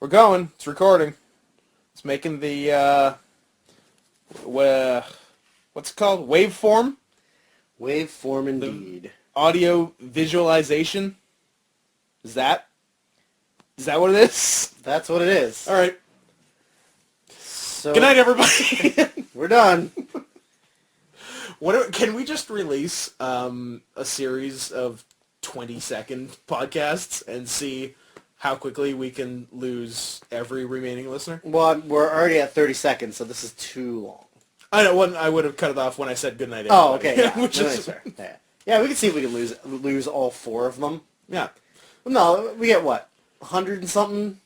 We're going. It's recording. It's making the, what's it called? Waveform? Waveform indeed. Audio visualization? Is that what it is? That's what it is. All right. So, Good night, everybody. we're done. Can we just release a series of 20-second podcasts and see how quickly we can lose every remaining listener? Well, we're already at 30 seconds, so this is too long. I know. I would have cut it off when I said goodnight. Oh, okay. Yeah, Which no, is fair. Yeah, we can see if we can lose all four of them. Yeah. No, we get what? 100 and something?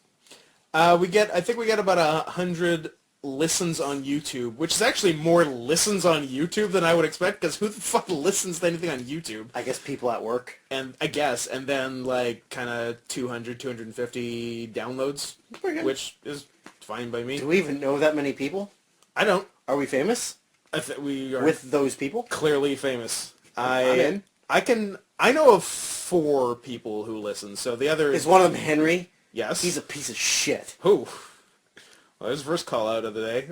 I think we get about 100 listens on YouTube, which is actually more listens on YouTube than I would expect, because who the fuck listens to anything on YouTube? I guess people at work. And then like kind of 200, 250 downloads, which is fine by me. Do we even know that many people? I don't. Are we famous? We are with those people? Clearly famous. I'm in. I know of 4 people who listen, so the other is one of them Henry? Yes. He's a piece of shit. Who? Well, there's the first call out of the day.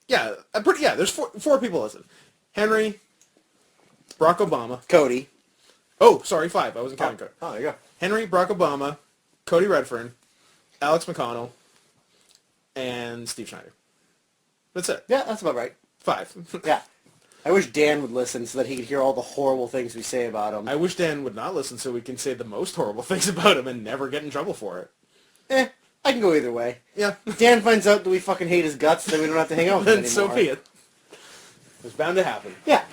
There's 4 people listen. Henry, Barack Obama. Cody. Oh, sorry, 5. I wasn't counting Cody. Oh, there you go. Henry, Barack Obama, Cody Redfern, Alex McConnell, and Steve Schneider. That's it. Yeah, that's about right. 5. Yeah. I wish Dan would listen so that he could hear all the horrible things we say about him. I wish Dan would not listen so we can say the most horrible things about him and never get in trouble for it. I can go either way. Yeah. If Dan finds out that we fucking hate his guts, then we don't have to hang out with him Then anymore. so be it. It's bound to happen. Yeah.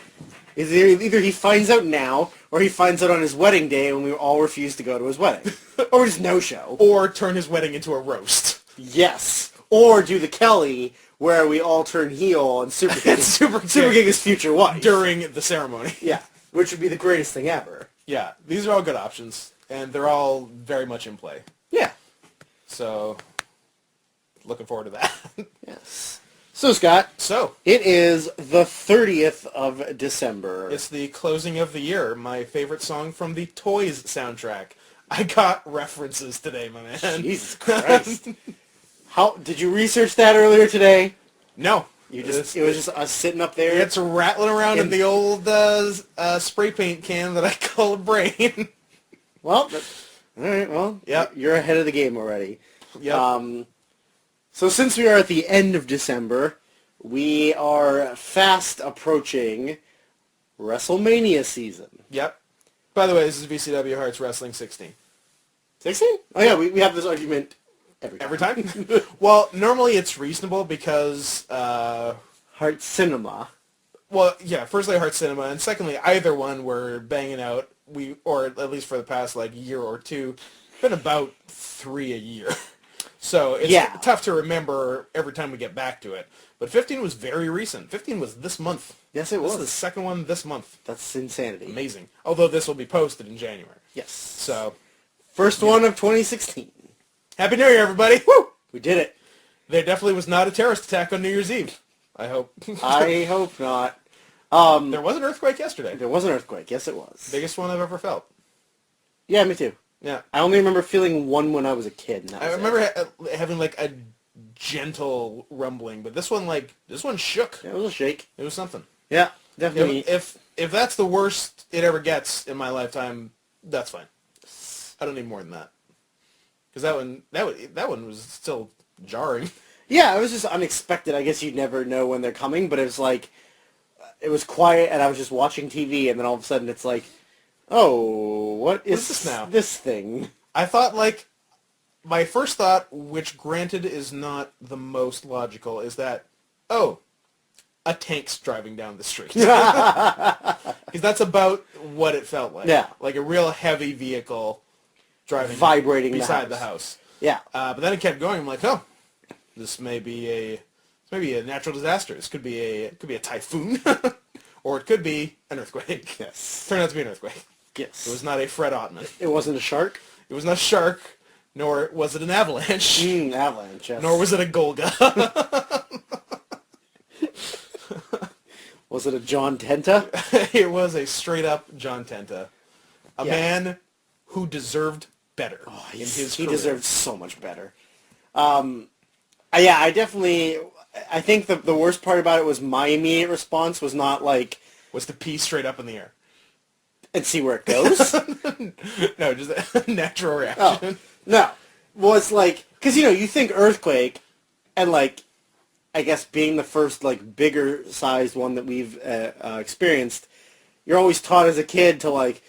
Either he finds out now, or he finds out on his wedding day when we all refuse to go to his wedding. Or just no-show. Or turn his wedding into a roast. Yes. Or do the Kelly, where we all turn heel on Super King. Super King's future wife. During the ceremony. Yeah. Which would be the greatest thing ever. Yeah. These are all good options. And they're all very much in play. Yeah. So, looking forward to that. Yes. So, Scott. So. It is the 30th of December. It's the closing of the year. My favorite song from the Toys soundtrack. I got references today, my man. Jesus Christ. How did you research that earlier today? No. It was just us sitting up there. It's rattling around in the old spray paint can that I call a brain. Well, all right. Well, yep. You're ahead of the game already. Yep. So since we are at the end of December, we are fast approaching WrestleMania season. Yep. By the way, this is VCW Hearts Wrestling 16. 16? Oh yeah, we have this argument every time. Well, normally it's reasonable because Heart Cinema. Well, yeah. Firstly, Heart Cinema, and secondly, either one we're banging out. Or at least for the past year or two, been about 3 a year. So it's tough to remember every time we get back to it. But 15 was very recent. 15 was this month. Yes, it was. This is the second one this month. That's insanity. Amazing. Although this will be posted in January. Yes. So, first one of 2016. Happy New Year, everybody. Woo! We did it. There definitely was not a terrorist attack on New Year's Eve. I hope. I hope not. There was an earthquake yesterday. There was an earthquake. Yes, it was. Biggest one I've ever felt. Yeah, me too. Yeah. I only remember feeling one when I was a kid. And I remember having a gentle rumbling, but this one shook. Yeah, it was a shake. It was something. Yeah, definitely. If that's the worst it ever gets in my lifetime, that's fine. I don't need more than that. Because that one was still jarring. Yeah, it was just unexpected. I guess you never know when they're coming, but it was it was quiet, and I was just watching TV, and then all of a sudden it's oh, what is this now? This thing? I thought, my first thought, which granted is not the most logical, is that, a tank's driving down the street. Because that's about what it felt like. Yeah. Like a real heavy vehicle driving vibrating beside the house. Yeah. But then it kept going. I'm like, this may be a natural disaster. This could be a typhoon. Or it could be an earthquake. Yes. Turned out to be an earthquake. Yes. It was not a Fred Ottman. It wasn't a shark? It was not a shark, nor was it an avalanche. Avalanche, yes. Nor was it a Golga. Was it a John Tenta? It was a straight-up John Tenta. A man who deserved better in his he career. deserved so much better. I think the worst part about it was my immediate response was not like... Was to pee straight up in the air. And see where it goes? No, just a natural Oh, reaction. no. Well, it's like... Because, you think earthquake, and, like, I guess being the first, like, bigger-sized one that we've experienced, you're always taught as a kid to, like,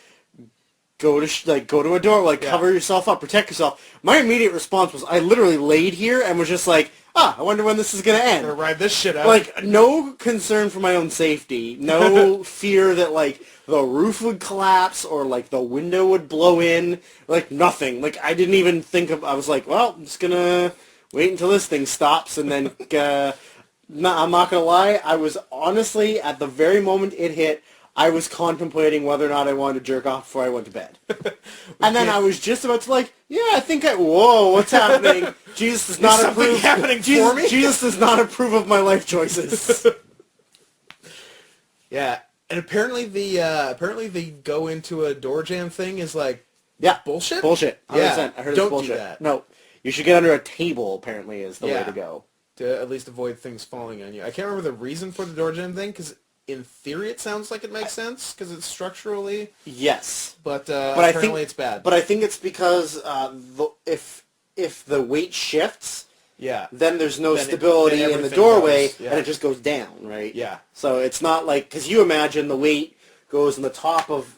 go to a door, like, cover yourself up, protect yourself. My immediate response was I literally laid here and was just like, I wonder when this is going to end. Gonna ride this shit out. Like, no concern for my own safety. No fear that, like, the roof would collapse or, like, the window would blow in. Like, nothing. Like, I didn't even think of... I was like, well, I'm just going to wait until this thing stops and then... I'm not going to lie. I was honestly, at the very moment it hit, I was contemplating whether or not I wanted to jerk off before I went to bed. And then I was just about to whoa, what's happening? Jesus does not approve. Happening for me? Jesus does not approve of my life choices. Yeah, and apparently the go into a door jam thing is like bullshit. Bullshit. 100%. Yeah, I heard don't it's bullshit. do that. No, you should get under a table. Apparently, is the way to go to at least avoid things falling on you. I can't remember the reason for the door jam thing because in theory it sounds like it makes sense because it's structurally but apparently it's bad. But I think it's because if the weight shifts, then there's no stability in the doorway, and it just goes down, right? Yeah. So it's not like, because you imagine the weight goes in the top of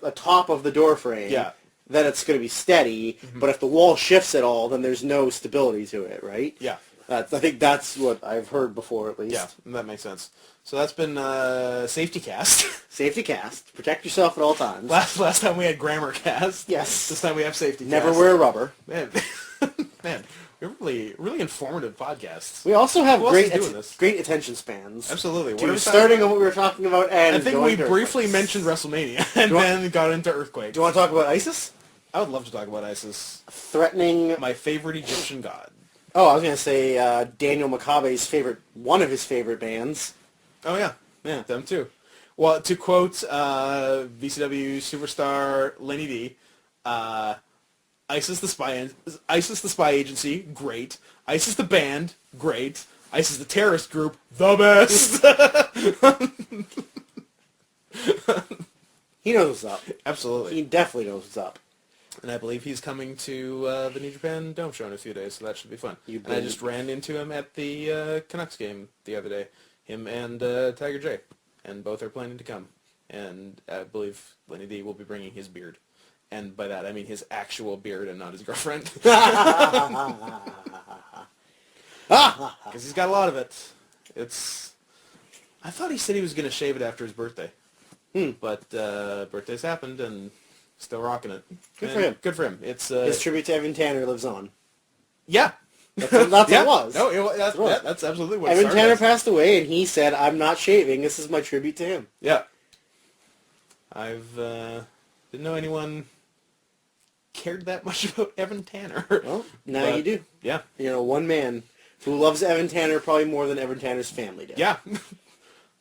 the door frame. Yeah. Then it's going to be steady. But if the wall shifts at all, then there's no stability to it, right? Yeah. I think that's what I've heard before, at least. Yeah, that makes sense. So that's been Safety Cast. Safety Cast. Protect yourself at all times. Last time we had Grammar Cast. Yes. This time we have Safety Never Cast. wear rubber. Man, we're really informative podcasts. We also have Who else is doing this? great attention spans. Absolutely. What are we starting on what we were talking about and I think we briefly mentioned WrestleMania and then got into Earthquake. Do you want to talk about ISIS? I would love to talk about ISIS. Threatening... My favorite Egyptian god. Oh, I was going to say Daniel Makabe's one of his favorite bands. Oh, yeah. Yeah. Them too. Well, to quote VCW superstar Lenny D, ISIS the spy agency, great. ISIS the band, great. ISIS the terrorist group, the best. He knows what's up. Absolutely. He definitely knows what's up. And I believe he's coming to the New Japan Dome show in a few days, so that should be fun. And I just ran into him at the Canucks game the other day. Him and Tiger J. And both are planning to come. And I believe Lenny D will be bringing his beard. And by that, I mean his actual beard and not his girlfriend. Because he's got a lot of it. I thought he said he was going to shave it after his birthday. But birthday's happened, and still rocking it. Good for him. Good for him. It's his tribute to Evan Tanner lives on. Yeah. That's what it was. No, that's absolutely what Evan Tanner passed away, and he said, "I'm not shaving. This is my tribute to him." Yeah. I've didn't know anyone cared that much about Evan Tanner. Well, now you do. Yeah. One man who loves Evan Tanner probably more than Evan Tanner's family did. Yeah.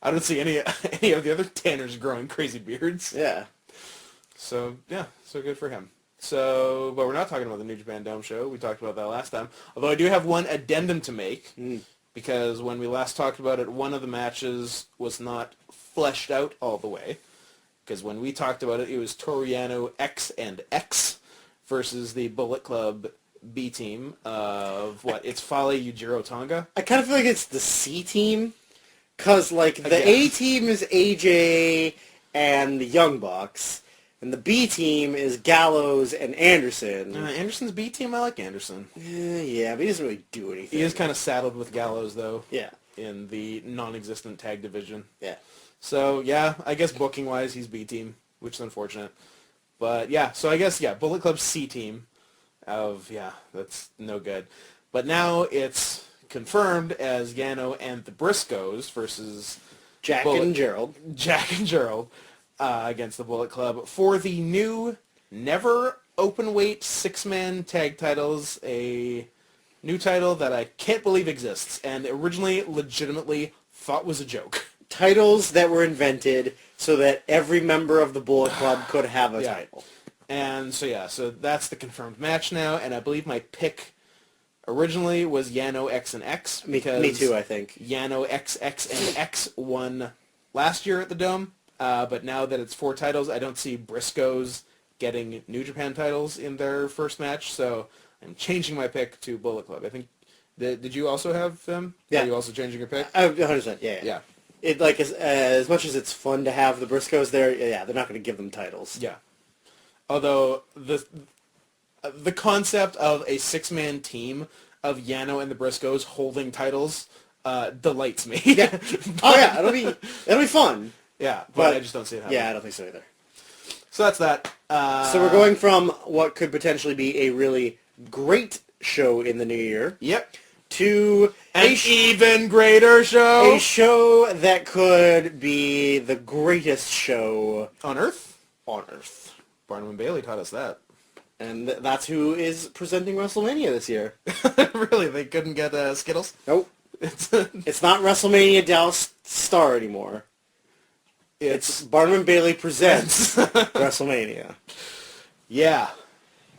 I don't see any of the other Tanners growing crazy beards. Yeah. So, yeah, so good for him. So, but we're not talking about the New Japan Dome show. We talked about that last time. Although I do have one addendum to make, because when we last talked about it, one of the matches was not fleshed out all the way. Because when we talked about it, it was Toru Yano X and X versus the Bullet Club B team of, it's Fale Yujiro Tonga? I kind of feel like it's the C team, because, the A team is AJ and the Young Bucks, and the B team is Gallows and Anderson. Anderson's B team? I like Anderson. Yeah, but he doesn't really do anything. He is kind of saddled with Gallows, though. Yeah. In the non-existent tag division. Yeah. So, yeah, I guess booking-wise, he's B team, which is unfortunate. But, yeah, so I guess, Bullet Club C team that's no good. But now it's confirmed as Yano and the Briscoes versus Jack and Gerald against the Bullet Club for the new never open-weight six-man tag titles, a new title that I can't believe exists and originally legitimately thought was a joke. Titles that were invented so that every member of the Bullet Club could have a title. And so that's the confirmed match now, and I believe my pick originally was Yano X and X because Me too, I think. Yano X and X won last year at the Dome, but now that it's 4 titles, I don't see Briscoes getting New Japan titles in their first match, so I'm changing my pick to Bullet Club. I think. Did you also have them? Yeah. Are you also changing your pick? 100%. Yeah. Yeah. It like as much as it's fun to have the Briscoes there, yeah, they're not going to give them titles. Yeah. Although the concept of a 6-man team of Yano and the Briscoes holding titles delights me. Yeah. Oh yeah, it'll be fun. Yeah, but I just don't see it happening. Yeah, I don't think so either. So that's that. So we're going from what could potentially be a really great show in the new year. Yep. To an even greater show. A show that could be the greatest show on Earth. On Earth. Barnum and Bailey taught us that. And that's who is presenting WrestleMania this year. Really? They couldn't get Skittles? Nope. It's not WrestleMania Dallas Star anymore. It's Barnum and Bailey presents WrestleMania. Yeah.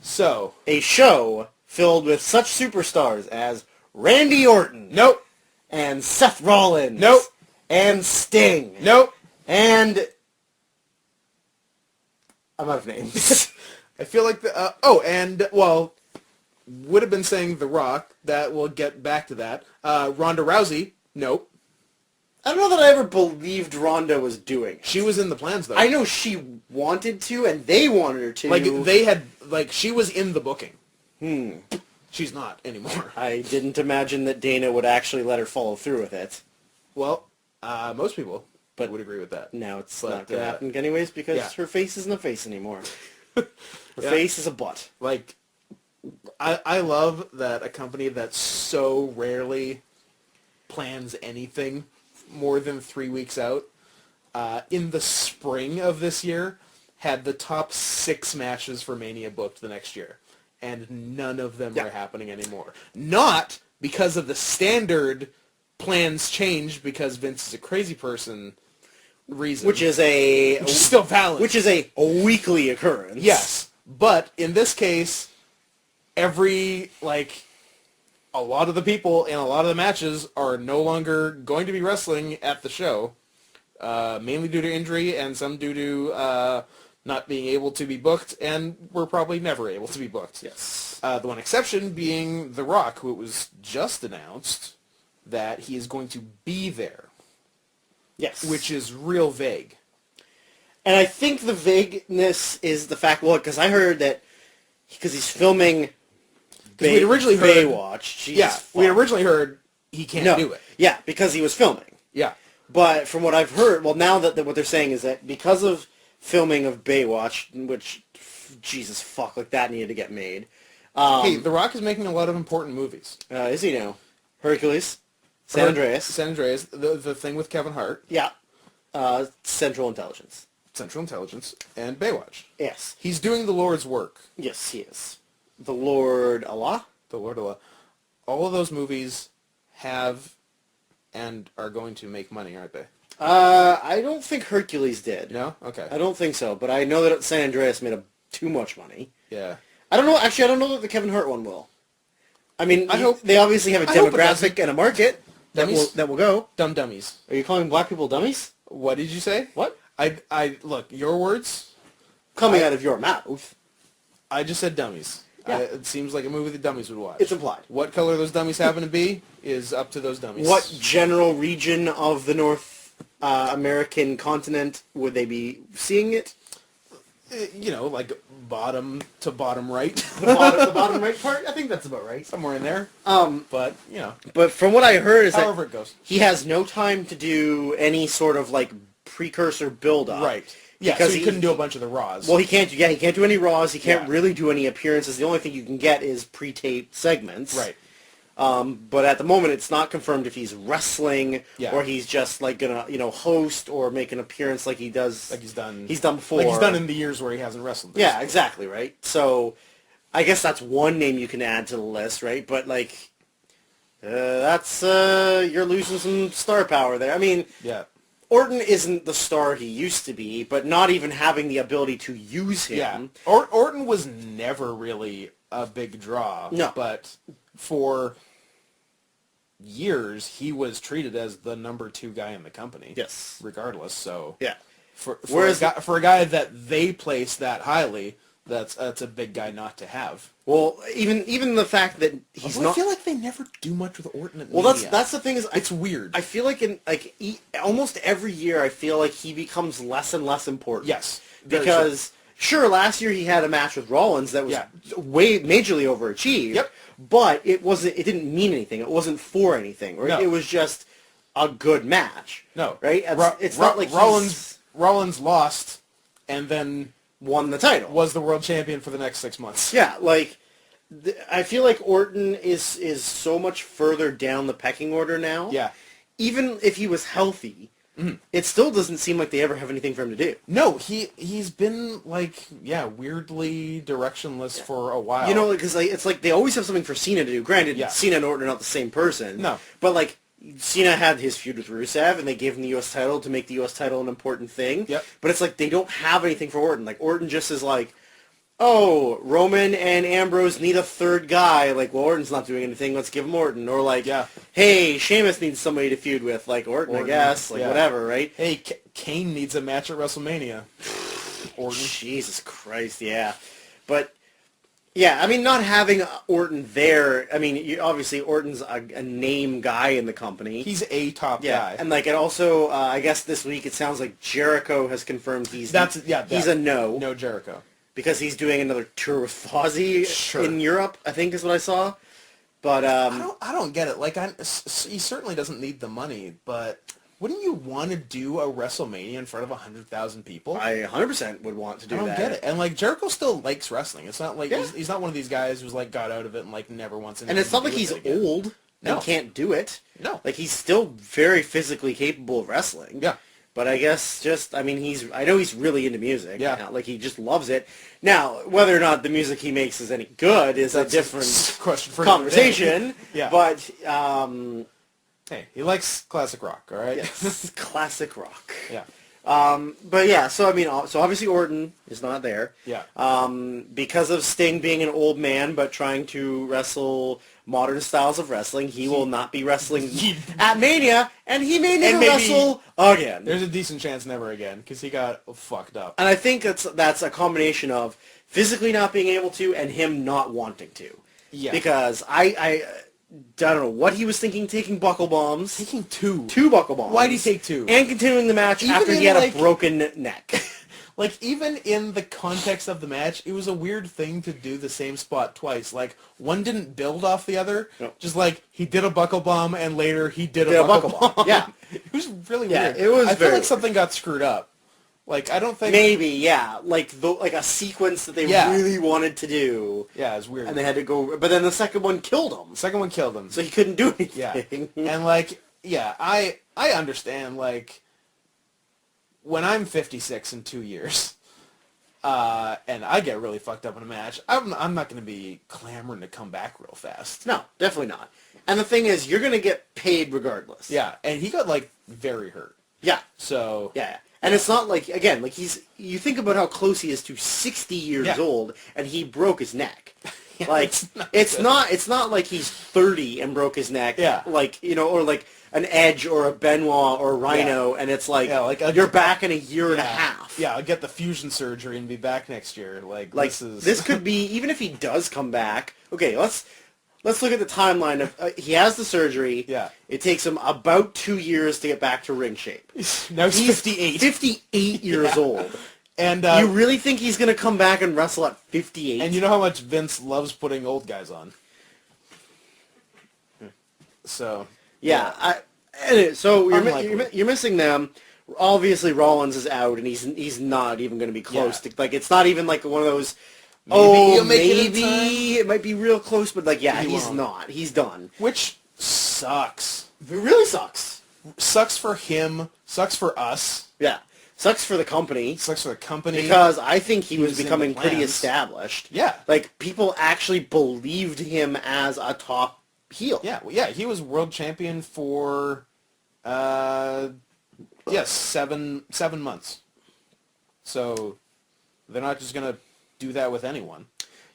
So. A show filled with such superstars as Randy Orton. Nope. And Seth Rollins. Nope. And Sting. Nope. And I'm out of names. I feel like would have been saying The Rock. That we'll get back to that. Ronda Rousey. Nope. I don't know that I ever believed Ronda was doing it. She was in the plans, though. I know she wanted to, and they wanted her to. She was in the booking. She's not anymore. I didn't imagine that Dana would actually let her follow through with it. Well, most people would agree with that. Now it's not going to happen anyways because her face isn't a face anymore. Her face is a butt. Like, I love that a company that so rarely plans anything more than 3 weeks out, in the spring of this year, had the top 6 matches for Mania booked the next year. And none of them are happening anymore. Not because of the standard plans changed because Vince is a crazy person reason. Which is still valid. Which is a weekly occurrence. Yes. But in this case, a lot of the people in a lot of the matches are no longer going to be wrestling at the show, mainly due to injury and some due to not being able to be booked, and were probably never able to be booked. Yes. The one exception being The Rock, who it was just announced that he is going to be there. Yes. Which is real vague. And I think the vagueness is the fact, because I heard that because he's filming we'd originally heard Baywatch. We originally heard he can't do it. Yeah, because he was filming. Yeah. But from what I've heard, now that what they're saying is that because of filming of Baywatch, which, Jesus fuck, that needed to get made. Hey, The Rock is making a lot of important movies. Is he now? Hercules, San Andreas. San Andreas, the thing with Kevin Hart. Yeah. Central Intelligence. Central Intelligence, and Baywatch. Yes. He's doing the Lord's work. Yes, he is. The Lord Allah? The Lord Allah. All of those movies have and are going to make money, aren't they? I don't think Hercules did. No? Okay. I don't think so, but I know that San Andreas made too much money. Yeah. I don't know. Actually, I don't know that the Kevin Hart one will. I mean, I hope they obviously have a demographic and a market that will go. Dumb dummies. Are you calling black people dummies? What did you say? What? I look, your words coming out of your mouth. I just said dummies. Yeah. It seems like a movie the dummies would watch. It's implied. What color those dummies happen to be is up to those dummies. What general region of the North American continent would they be seeing it? Like bottom to bottom right. the bottom right part? I think that's about right. Somewhere in there. But, But from what I heard is however it goes. He has no time to do any sort of, precursor build-up. Right. Yeah, because he couldn't do a bunch of the Raws. Well, he can't do any Raws. He can't really do any appearances. The only thing you can get is pre-taped segments. Right. But at the moment, it's not confirmed if he's wrestling or he's just gonna host or make an appearance like he does. Like he's done before. Like he's done in the years where he hasn't wrestled. Yeah, exactly. Right. So, I guess that's one name you can add to the list, right? But that's you're losing some star power there. I mean, yeah. Orton isn't the star he used to be, but not even having the ability to use him. Yeah. Orton was never really a big draw. No. But for years, he was treated as the number 2 guy in the company. Yes. Regardless, so... Yeah. For a guy that they place that highly, that's a big guy not to have. Well, even the fact that he's Although not... I feel like they never do much with Orton at Well, Mania. that's the thing is... It's weird. I feel like almost every year, I feel like he becomes less and less important. Yes. Because, sure, last year he had a match with Rollins that was way majorly overachieved. Yep. But it didn't mean anything. It wasn't for anything. Right? No. It was just a good match. No. Right? It's not like Rollins lost and then won the title. Was the world champion for the next 6 months. Yeah, like... I feel like Orton is so much further down the pecking order now. Yeah. Even if he was healthy, it still doesn't seem like they ever have anything for him to do. No, he's been weirdly directionless for a while. You know, because it's like they always have something for Cena to do. Granted, Cena and Orton are not the same person. No. But like Cena had his feud with Rusev, and they gave him the U.S. title to make the U.S. title an important thing. Yep. But it's like they don't have anything for Orton. Like Orton just is like, oh, Roman and Ambrose need a third guy. Like, well, Orton's not doing anything. Let's give him Orton. Or like, hey, Sheamus needs somebody to feud with. Like Orton, I guess. Like whatever, right? Hey, Kane needs a match at WrestleMania. Orton. Jesus Christ, yeah. But yeah, I mean, not having Orton there. I mean, obviously Orton's a name guy in the company. He's a top guy. And like, it also, I guess this week it sounds like Jericho has confirmed he's a no. No Jericho. Because he's doing another tour with Fozzy in Europe, I think is what I saw. But I don't get it. Like, he certainly doesn't need the money, but wouldn't you want to do a WrestleMania in front of 100,000 people? I 100% would want to do that. I don't get it. And like, Jericho still likes wrestling. It's not like he's not one of these guys who's like got out of it and like never wants anything. And it's not like he's old and can't do it. No, like he's still very physically capable of wrestling. Yeah. But I guess I know he's really into music. Yeah. Like, he just loves it. Now, whether or not the music he makes is any good is a different question for conversation. Yeah. But, hey, he likes classic rock, all right? Yes, classic rock. Yeah. But yeah, so I mean, so obviously Orton is not there. Yeah. Because of Sting being an old man but trying to wrestle modern styles of wrestling, he will not be wrestling at Mania, and he may never wrestle again. There's a decent chance never again, because he got fucked up. And I think that's a combination of physically not being able to and him not wanting to. Yeah. Because I don't know what he was thinking, taking buckle bombs. Taking two. Two buckle bombs. Why'd he take two? And continuing the match after he had a broken neck. Like, even in the context of the match, it was a weird thing to do the same spot twice. Like, one didn't build off the other. Nope. Just like, he did a buckle bomb, and later he did a buckle bomb. Yeah. It was really weird. It was I feel like something got screwed up. Like, I don't think... Maybe, yeah. Like a sequence that they really wanted to do. Yeah, it was weird. And they had to go... But then the second one killed him. The second one killed him. So he couldn't do anything. Yeah. And, like, yeah, I understand, like, when I'm 56 in 2 years... and I get really fucked up in a match, I'm not going to be clamoring to come back real fast. No, definitely not. And the thing is, you're going to get paid regardless. Yeah, and he got, like, very hurt. Yeah. So... Yeah. And it's not like, again, like you think about how close he is to 60 years old, and he broke his neck. Like, it's not like he's 30 and broke his neck. Yeah. Like, you know, or like an Edge or a Benoit or a Rhino, and it's like, you're back in a year and a half. Yeah, I'll get the fusion surgery and be back next year. Like this could be, even if he does come back, okay, let's look at the timeline of, he has the surgery. Yeah. It takes him about 2 years to get back to ring shape. Now he's 58. 58 years old. And you really think he's going to come back and wrestle at 58? And you know how much Vince loves putting old guys on. So... Yeah. So you're missing them. Obviously, Rollins is out, and he's not even going to be close. Yeah. To, like, it's not even like one of those... Maybe it might be real close, but like, yeah, he's not. He's done. Which sucks. It really sucks. Sucks for him. Sucks for us. Yeah. Sucks for the company. Sucks for the company. Because I think he was becoming pretty established. Yeah. Like, people actually believed him as a top heel. Yeah, he was world champion for booked. Yes, 7 months. So they're not just going to do that with anyone.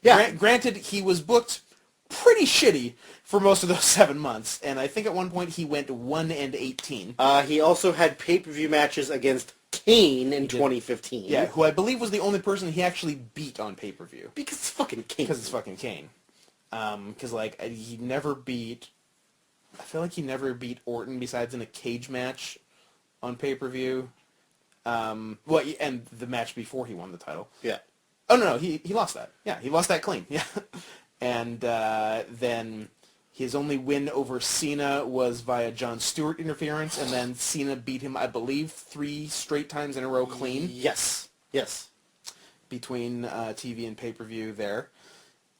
Yeah. Granted, he was booked pretty shitty for most of those 7 months, and I think at one point he went 1-18. He also had pay-per-view matches against Kane in 2015. Yeah, who I believe was the only person he actually beat on pay-per-view. Because it's fucking Kane. Because it's fucking Kane. Because, like, he never beat... I feel like he never beat Orton besides in a cage match on pay-per-view. And the match before he won the title. Yeah. Oh, no, he lost that. Yeah, he lost that clean. Yeah. And then his only win over Cena was via Jon Stewart interference, and then Cena beat him, I believe, 3 straight times in a row clean. Yes. Between TV and pay-per-view there.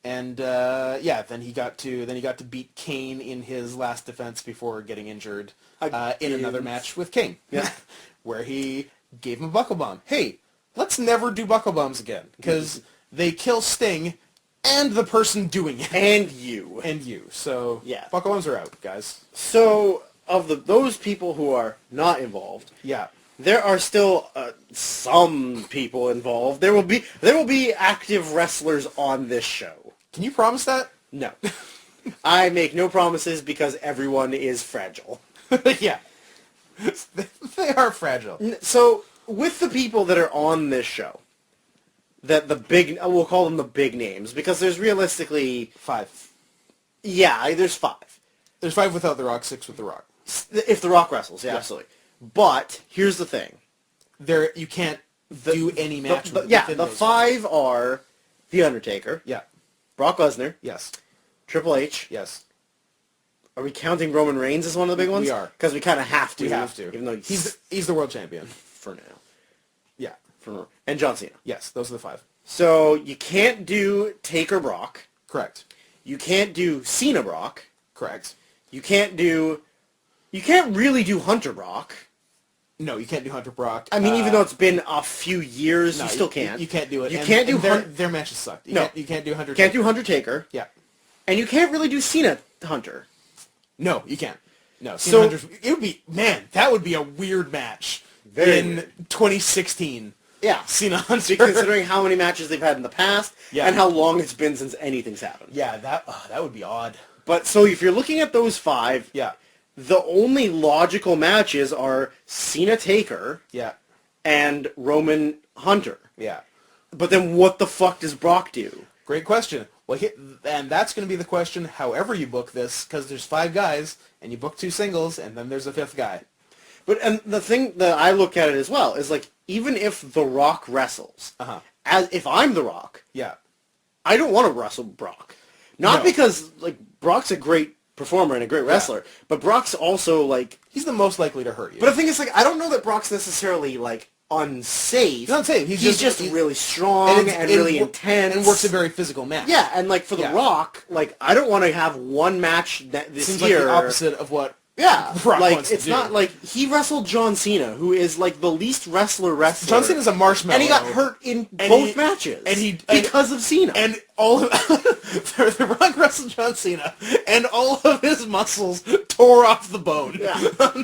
And then he got to beat Kane in his last defense before getting injured in another match with Kane. Yeah. Where he gave him a buckle bomb. Hey, let's never do buckle bombs again, because they kill Sting and the person doing it. And you. So yeah. Buckle bombs are out, guys. So of those people who are not involved, yeah, there are still some people involved. There will be active wrestlers on this show. Can you promise that? No. I make no promises because everyone is fragile. Yeah. They are fragile. So, with the people that are on this show, we'll call them the big names, because there's realistically... 5. Yeah, there's 5. There's 5 without The Rock, 6 with The Rock. If The Rock wrestles, yeah, absolutely. But, here's the thing. You can't do any match with the 5 are The Undertaker. Yeah. Brock Lesnar. Yes. Triple H. Yes. Are we counting Roman Reigns as one of the big ones? We are. Because we kind of have to. We have to. Even though he's the world champion. For now. Yeah. And John Cena. Yes, those are the 5. So, you can't do Taker Brock. Correct. You can't do Cena Brock. Correct. You can't really do Hunter Brock. No, you can't do Hunter Brock. I mean, even though it's been a few years, you still can't. You can't do it. You can't do their matches suck. You can't do Hunter. Can't do Hunter Taker. Yeah. And you can't really do Cena Hunter. No, you can't. No. Cena Hunter's, it would be, man, that would be a weird match in 2016. Yeah. Cena Hunter. Considering how many matches they've had in the past and how long it's been since anything's happened. Yeah, that would be odd. But so if you're looking at those 5, yeah, the only logical matches are Cena Taker, and Roman Hunter. Yeah. But then what the fuck does Brock do? Great question. Well, and that's going to be the question however you book this, because there's 5 guys, and you book 2 singles, and then there's a 5th guy. And the thing that I look at it as well is, like, even if The Rock wrestles, if I'm The Rock, I don't want to wrestle Brock. Not because, like, Brock's a great performer and a great wrestler, but Brock's also, like... He's the most likely to hurt you. But the thing is, like, I don't know that Brock's necessarily, like, unsafe. He's not unsafe. He's just really strong and really intense. And works a very physical match. Yeah, and, like, for The Rock, like, I don't want to have one match this Seems year... like the opposite of what Brock like, wants to it's do. not like... He wrestled John Cena, who is, like, the least wrestler. John Cena's a marshmallow. And he got hurt in both matches. Because of Cena. And all of... the Rock wrestled John Cena, and all of his muscles tore off the bone. Yeah.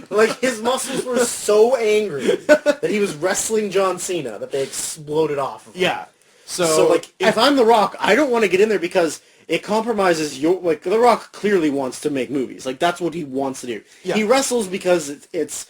Like, his muscles were so angry that he was wrestling John Cena that they exploded off of him. Yeah. So like, if I'm The Rock, I don't want to get in there because it compromises your... Like, The Rock clearly wants to make movies. Like, that's what he wants to do. Yeah. He wrestles because it's...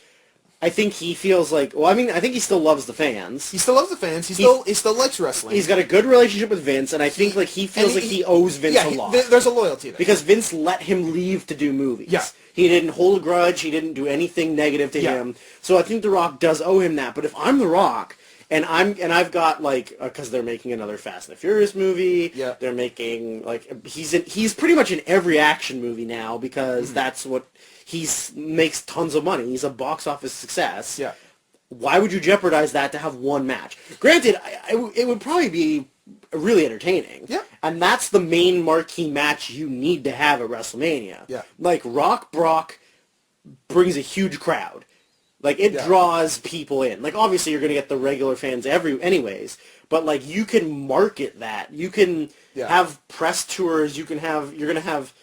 I think he feels like... Well, I mean, I think he still loves the fans. He still loves the fans. He still likes wrestling. He's got a good relationship with Vince, and I think like he feels like he owes Vince a lot. There's a loyalty there. Because Vince let him leave to do movies. Yeah. He didn't hold a grudge. He didn't do anything negative to him. So I think The Rock does owe him that. But if I'm The Rock... And I've got like because they're making another Fast and the Furious movie. Yeah. They're making like he's pretty much in every action movie now because that's what makes tons of money. He's a box office success. Yeah. Why would you jeopardize that to have one match? Granted, it would probably be really entertaining. Yeah. And that's the main marquee match you need to have at WrestleMania. Yeah. Like Rock Brock brings a huge crowd. Like, it draws people in. Like, obviously, you're going to get the regular fans anyways. But, like, you can market that. You can have press tours. You're going to have,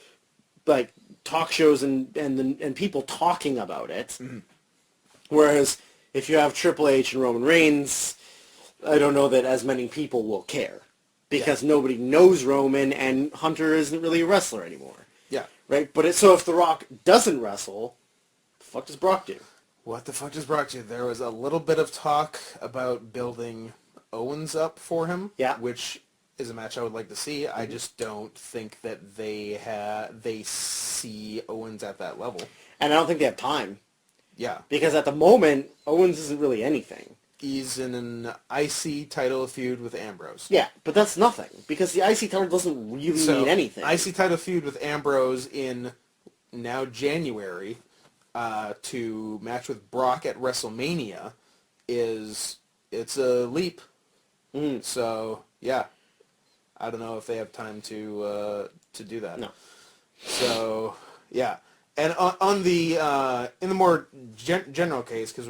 like, talk shows and people talking about it. Mm-hmm. Whereas, if you have Triple H and Roman Reigns, I don't know that as many people will care. Because nobody knows Roman, and Hunter isn't really a wrestler anymore. Yeah. Right? But so if The Rock doesn't wrestle, what the fuck does Brock do? What the fuck does Brock do? There was a little bit of talk about building Owens up for him. Yeah. Which is a match I would like to see. I just don't think that they see Owens at that level. And I don't think they have time. Yeah. Because at the moment, Owens isn't really anything. He's in an IC title feud with Ambrose. Yeah, but that's nothing. Because the IC title doesn't really mean anything. IC title feud with Ambrose in now January to match with Brock at WrestleMania it's a leap. Mm. So, yeah. I don't know if they have time to do that. No. So, yeah. And on the in the more general case, because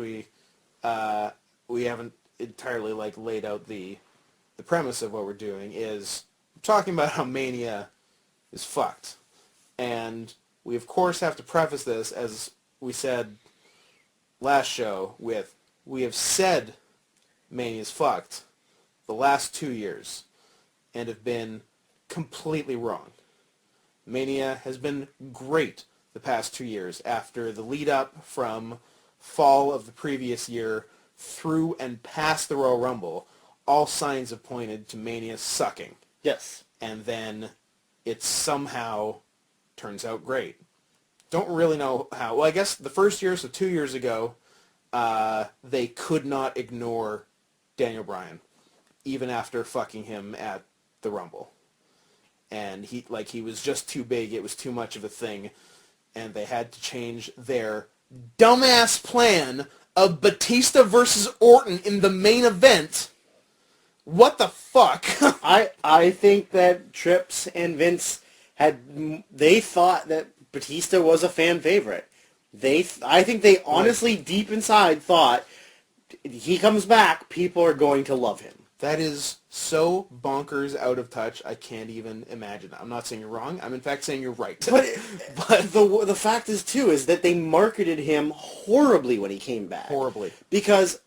we haven't entirely laid out the premise of what we're doing, is talking about how Mania is fucked. And we of course have to preface this, as we said last show, with we have said Mania's fucked the last 2 years and have been completely wrong. Mania has been great the past 2 years after the lead up from fall of the previous year through and past the Royal Rumble. All signs have pointed to Mania sucking. Yes. And then it somehow turns out great. Don't really know how. Well, I guess the first year, so 2 years ago, they could not ignore Daniel Bryan, even after fucking him at the Rumble. And he was just too big. It was too much of a thing. And they had to change their dumbass plan of Batista versus Orton in the main event. What the fuck? I think that Trips and Vince they thought that Batista was a fan favorite. I think they honestly, deep inside, thought he comes back, people are going to love him. That is so bonkers out of touch, I can't even imagine. I'm not saying you're wrong. I'm in fact saying you're right. But the fact is, too, is that they marketed him horribly when he came back. Horribly. Because,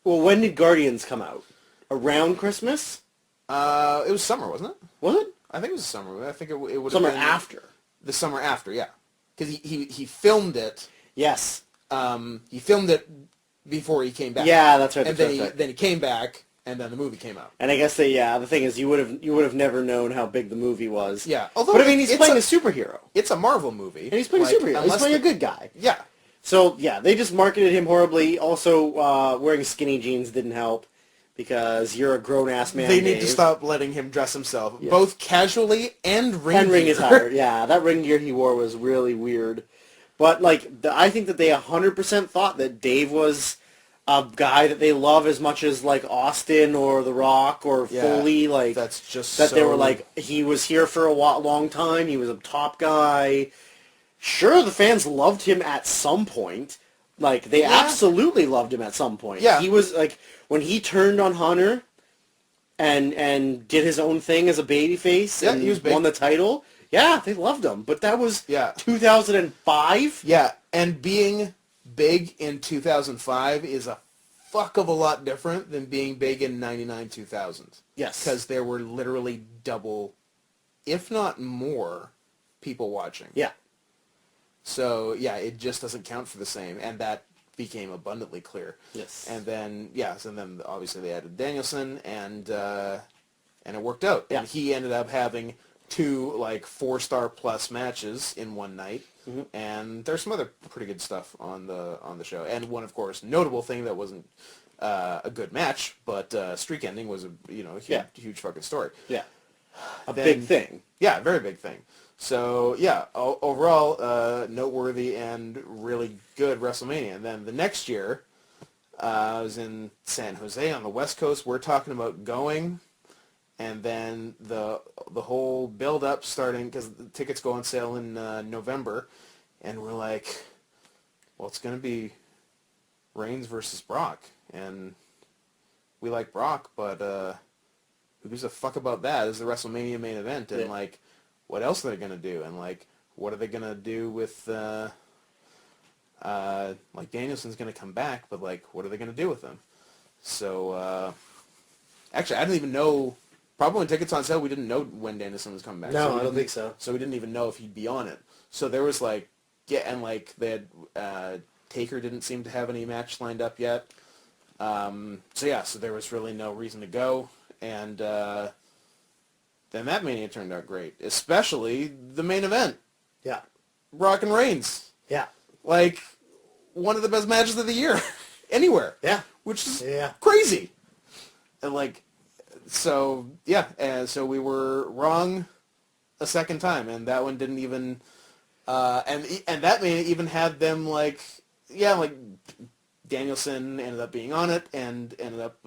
well, when did Guardians come out? Around Christmas? It was summer, wasn't it? Was it? I think it was summer. I think it would have been... Summer after. The summer after, yeah. Because he filmed it. Yes. He filmed it before he came back. Yeah, that's right. And then he came back, and then the movie came out. And I guess the thing is, you would have never known how big the movie was. Yeah. But I mean, he's playing a superhero. It's a Marvel movie. And he's playing a superhero. He's playing a good guy. Yeah. So, yeah, they just marketed him horribly. Also, wearing skinny jeans didn't help, because you're a grown-ass man, They need Dave. to stop letting him dress himself, Yeah. both casually and ring And ring gear. attire. Yeah, that ring gear he wore was really weird. But, I think that they 100% thought that Dave was a guy that they love as much as, Austin or The Rock or Foley. That's just that so... they were he was here for a long time, he was a top guy. Sure, the fans loved him at some point. They absolutely loved him at some point. Yeah. He was, when he turned on Hunter and did his own thing as a babyface and he was big. won the title, yeah, they loved him. But that was 2005? Yeah, and being big in 2005 is a fuck of a lot different than being big in 99, 2000. Yes. Because there were literally double, if not more, people watching. Yeah. So, yeah, it just doesn't count for the same, and that became abundantly clear. Yes. And then, obviously they added Danielson, and it worked out. Yeah. And he ended up having 2, 4-star plus matches in one night. Mm-hmm. And there's some other pretty good stuff on the show. And one, of course, notable thing that wasn't a good match, but streak ending was a huge fucking story. Yeah. Big thing. Yeah, very big thing. So, yeah, overall, noteworthy and really good WrestleMania. And then the next year, I was in San Jose on the West Coast. We're talking about going, and then the whole build-up starting, because the tickets go on sale in November, and we're like, well, it's going to be Reigns versus Brock. And we like Brock, but who gives a fuck about that? It's the WrestleMania main event, and, what else are they going to do? And, what are they going to do with, like, Danielson's going to come back, but, like, what are they going to do with him? So, actually, I didn't even know, probably when tickets on sale, we didn't know when Danielson was coming back. No, so I don't think so. So we didn't even know if he'd be on it. So there was, like, yeah, and, like, they had, Taker didn't seem to have any match lined up yet. So there was really no reason to go. And then that Mania turned out great, especially the main event. Yeah. Rock and Reigns. Yeah. Like, one of the best matches of the year. Anywhere. Yeah. Which is crazy. And, like, so, yeah. And so we were wrong a second time. And that one didn't even... and that Mania even had them, like... Yeah, like, Danielson ended up being on it and ended up...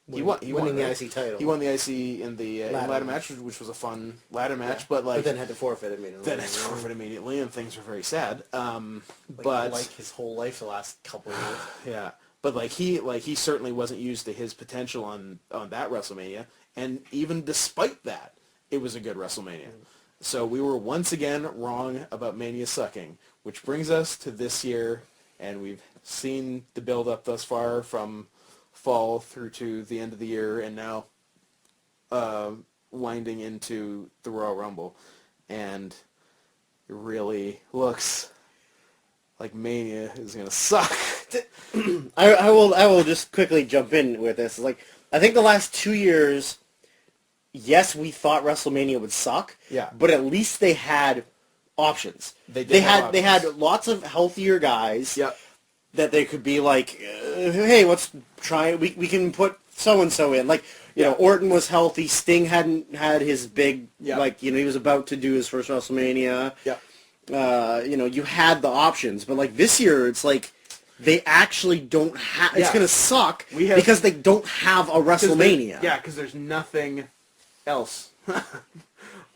winning the IC title. He won the IC in the ladder match, which was a fun ladder match, but then had to forfeit immediately. And things were very sad. Like his whole life the last couple of years. Yeah, but he certainly wasn't used to his potential on that WrestleMania, and even despite that, it was a good WrestleMania. So we were once again wrong about Mania sucking, which brings us to this year, and we've seen the build up thus far from fall through to the end of the year, and now winding into the Royal Rumble, and it really looks like Mania is gonna suck. I will just quickly jump in with this. Like, I think the last 2 years, yes, we thought WrestleMania would suck. Yeah. But at least they had options. They had lots of healthier guys. Yep. That they could be like, hey, let's try. We can put so and so in. Like, you know, Orton was healthy. Sting hadn't had his big he was about to do his first WrestleMania. Yeah. You had the options, but like this year, it's like they actually don't have. It's gonna suck because they don't have a WrestleMania. Because there's nothing else.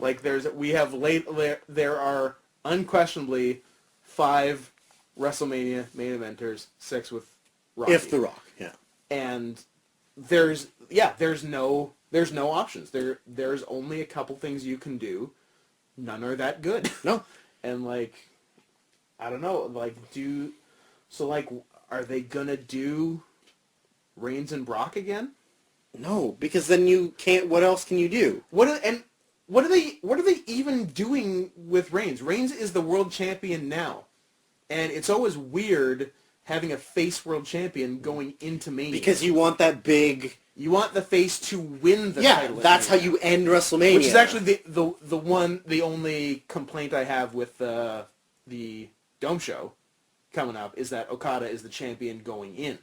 Like there are unquestionably 5 WrestleMania main eventers, 6 with Rocky. If The Rock, yeah. And there's no options. There's only a couple things you can do. None are that good. No. And like, I don't know, like are they gonna do Reigns and Brock again? No, because then you can't. What else can you do? What are they even doing with Reigns? Reigns is the world champion now. And it's always weird having a face world champion going into Mania. Because you want that big... You want the face to win the title. Yeah, that's how you end WrestleMania. Which is actually the only complaint I have with the Dome Show coming up, is that Okada is the champion going in.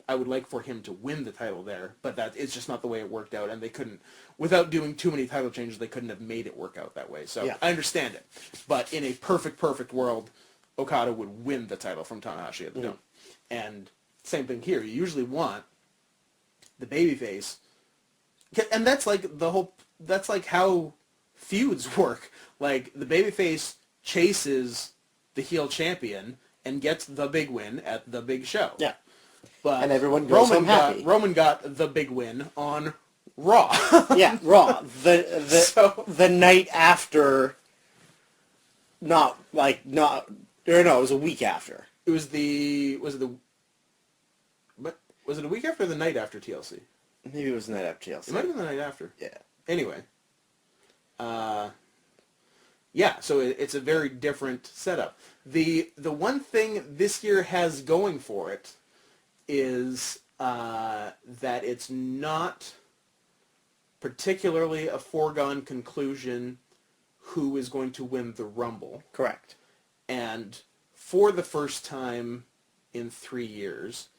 I would like for him to win the title there, but that it's just not the way it worked out, and they couldn't, without doing too many title changes, they couldn't have made it work out that way. So I understand it. But in a perfect world, Okada would win the title from Tanahashi at the Dome. And same thing here. You usually want the babyface. And that's like that's like how feuds work. Like, the babyface chases the heel champion and gets the big win at the big show. Yeah. But and everyone goes home happy. Roman got the big win on Raw. Yeah, Raw. The night after... it was a week after. Was it a week after or the night after TLC? Maybe it was the night after TLC. It might have been the night after. Yeah. Anyway. So it's a very different setup. The one thing this year has going for it is that it's not particularly a foregone conclusion who is going to win the Rumble. Correct. And for the first time in 3 years,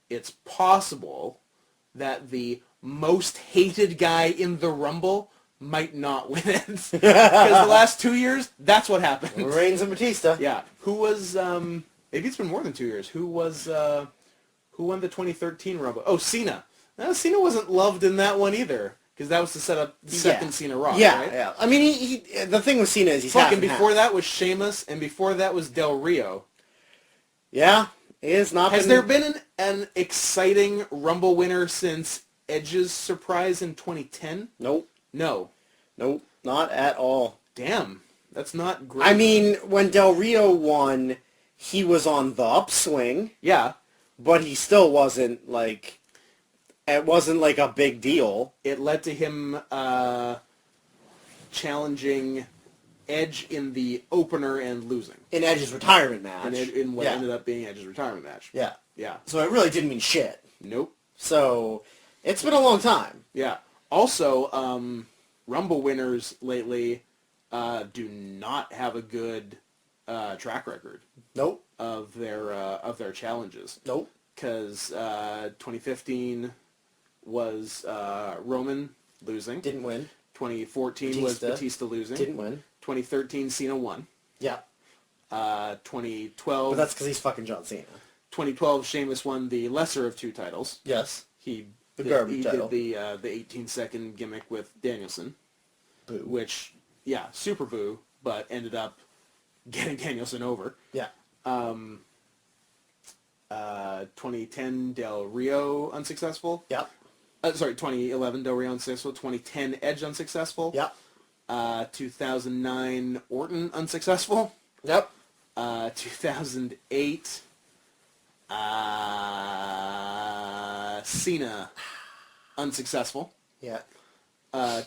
it's possible that the most hated guy in the Rumble might not win it. Because the last 2 years, that's what happened. Reigns and Batista. Yeah. Who was, maybe it's been more than 2 years. Who won the 2013 Rumble? Oh, Cena. No, Cena wasn't loved in that one either. Because that was to set up second Cena Rock, right? Yeah. I mean, he the thing with Cena is he's fucking before that was Sheamus, and before that was Del Rio. Yeah, it is not. Has there been an exciting Rumble winner since Edge's surprise in 2010? Nope. No. Nope, not at all. Damn, that's not great. I mean, when Del Rio won, he was on the upswing, Yeah. but he still wasn't, like, it wasn't, like, a big deal. It led to him challenging Edge in the opener and losing. In Edge's retirement match. In what ended up being Edge's retirement match. Yeah. Yeah. So it really didn't mean shit. Nope. So it's been a long time. Yeah. Also, Rumble winners lately do not have a good track record. Nope. Of their challenges. Nope. Because 2015 was Roman losing. Didn't win. 2014 was Batista losing. Didn't win. 2013 Cena won. Yeah. 2012. But that's because he's fucking John Cena. 2012 Sheamus won the lesser of two titles. Yes. The garbage title. He did the 18-second gimmick with Danielson. Boo. Which, yeah, super boo, but ended up getting Danielson over. Yeah. 2010 Del Rio unsuccessful. Yep. 2011 Del Rio unsuccessful. 2010 Edge unsuccessful. Yep. 2009 Orton unsuccessful. Yep. 2008 Cena unsuccessful. Yeah.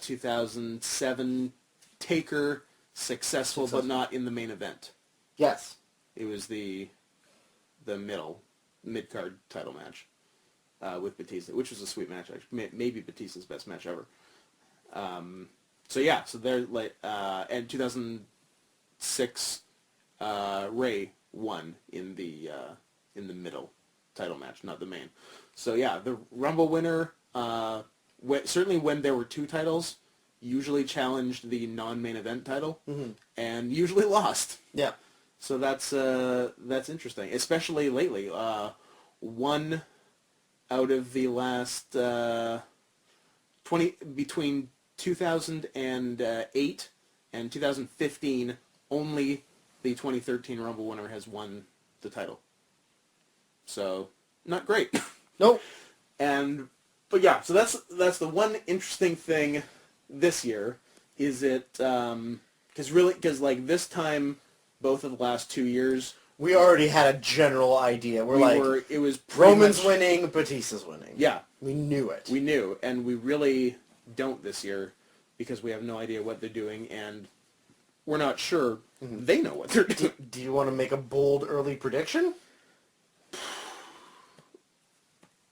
2007 Taker successful, but not in the main event. Yes. It was the mid-card title match with Batista, which was a sweet match, actually. Maybe Batista's best match ever. So they're like, and 2006 Ray won in the middle title match, not the main. So yeah, the Rumble winner, certainly when there were two titles, usually challenged the non-main event title, and usually lost. Yeah. So that's interesting, especially lately. One out of the last between 2008 and 2015, only the 2013 Rumble winner has won the title. So not great. Nope. But yeah, so that's the one interesting thing this year. Is it because like this time, both of the last 2 years, we already had a general idea. It was Roman's winning, Batista's winning. Yeah, we knew it. We knew, and we really don't this year because we have no idea what they're doing, and we're not sure they know what they're doing. Do you want to make a bold early prediction?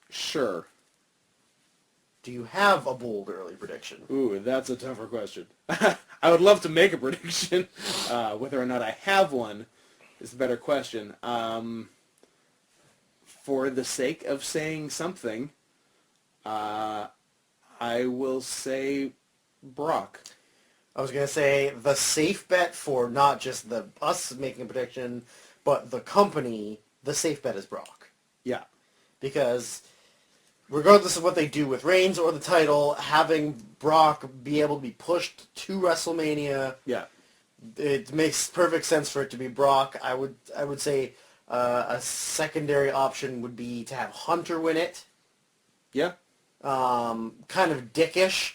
Sure. Do you have a bold early prediction? Ooh, that's a tougher question. I would love to make a prediction. Whether or not I have one is the better question. For the sake of saying something, I will say Brock. I was going to say the safe bet for not just us making a prediction, but the company, the safe bet is Brock. Yeah. Because regardless of what they do with Reigns or the title, having Brock be able to be pushed to WrestleMania, it makes perfect sense for it to be Brock. I would say a secondary option would be to have Hunter win it. Yeah. Kind of dickish,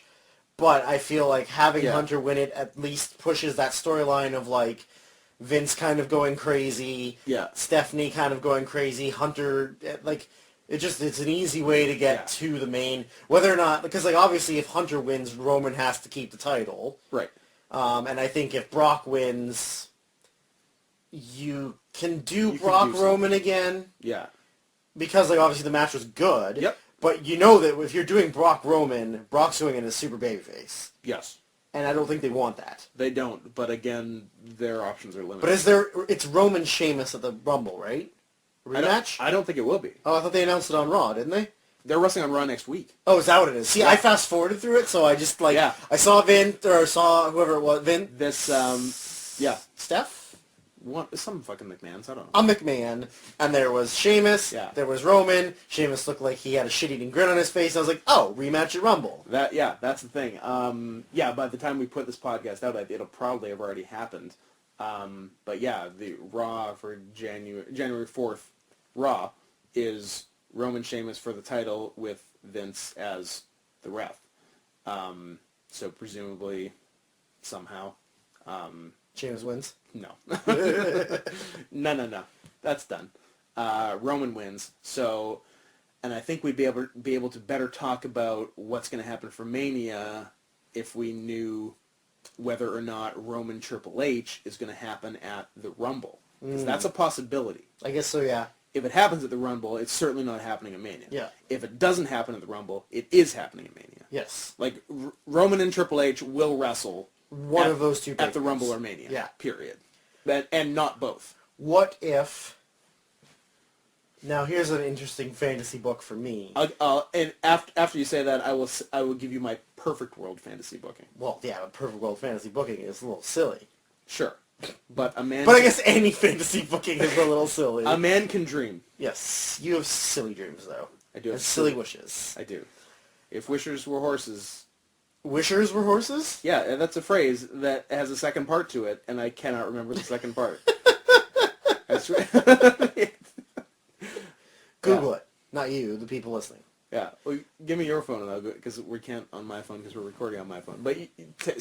but I feel like having Hunter win it at least pushes that storyline of like Vince kind of going crazy, Stephanie kind of going crazy, Hunter like. It's an easy way to get to the main, whether or not, because like obviously if Hunter wins, Roman has to keep the title. Right. And I think if Brock wins, you can do Brock Roman again. Yeah. Because like obviously the match was good. Yep. But you know that if you're doing Brock Roman, Brock's doing it as super babyface. Yes. And I don't think they want that. They don't, but again, their options are limited. But it's Roman Sheamus at the Rumble, right? Rematch? I don't think it will be. Oh, I thought they announced it on Raw, didn't they? They're wrestling on Raw next week. Oh, is that what it is? See, I fast forwarded through it, so I just I saw Vince or saw whoever it was. Vince. Steph. Some fucking McMahon's. I don't know. I'm McMahon, and there was Sheamus. Yeah. There was Roman. Sheamus looked like he had a shit-eating grin on his face. I was like, oh, rematch at Rumble. That's the thing. By the time we put this podcast out, it'll probably have already happened. But yeah, the Raw for January 4th Raw is Roman Sheamus for the title with Vince as the ref. So presumably, somehow, Sheamus wins? No. No. That's done. Roman wins. So, and I think we'd be able to better talk about what's going to happen for Mania if we knew whether or not Roman Triple H is going to happen at the Rumble. Because that's a possibility. I guess so, yeah. If it happens at the Rumble, it's certainly not happening at Mania. Yeah. If it doesn't happen at the Rumble, it is happening at Mania. Yes. Like, Roman and Triple H will wrestle one of those two at the Rumble or Mania. Yeah. Period. And not both. What if... Now, here's an interesting fantasy book for me. And after you say that, I will give you my perfect world fantasy booking. Well, yeah, a perfect world fantasy booking is a little silly. Sure. But a man... But I guess any fantasy booking is a little silly. A man can dream. Yes. You have silly dreams, though. I do have and silly wishes. I do. If wishers were horses... Wishers were horses? Yeah, that's a phrase that has a second part to it, and I cannot remember the second part. That's right. Google it. Not you, the people listening. Yeah. Well, give me your phone, though, because we can't on my phone because we're recording on my phone. But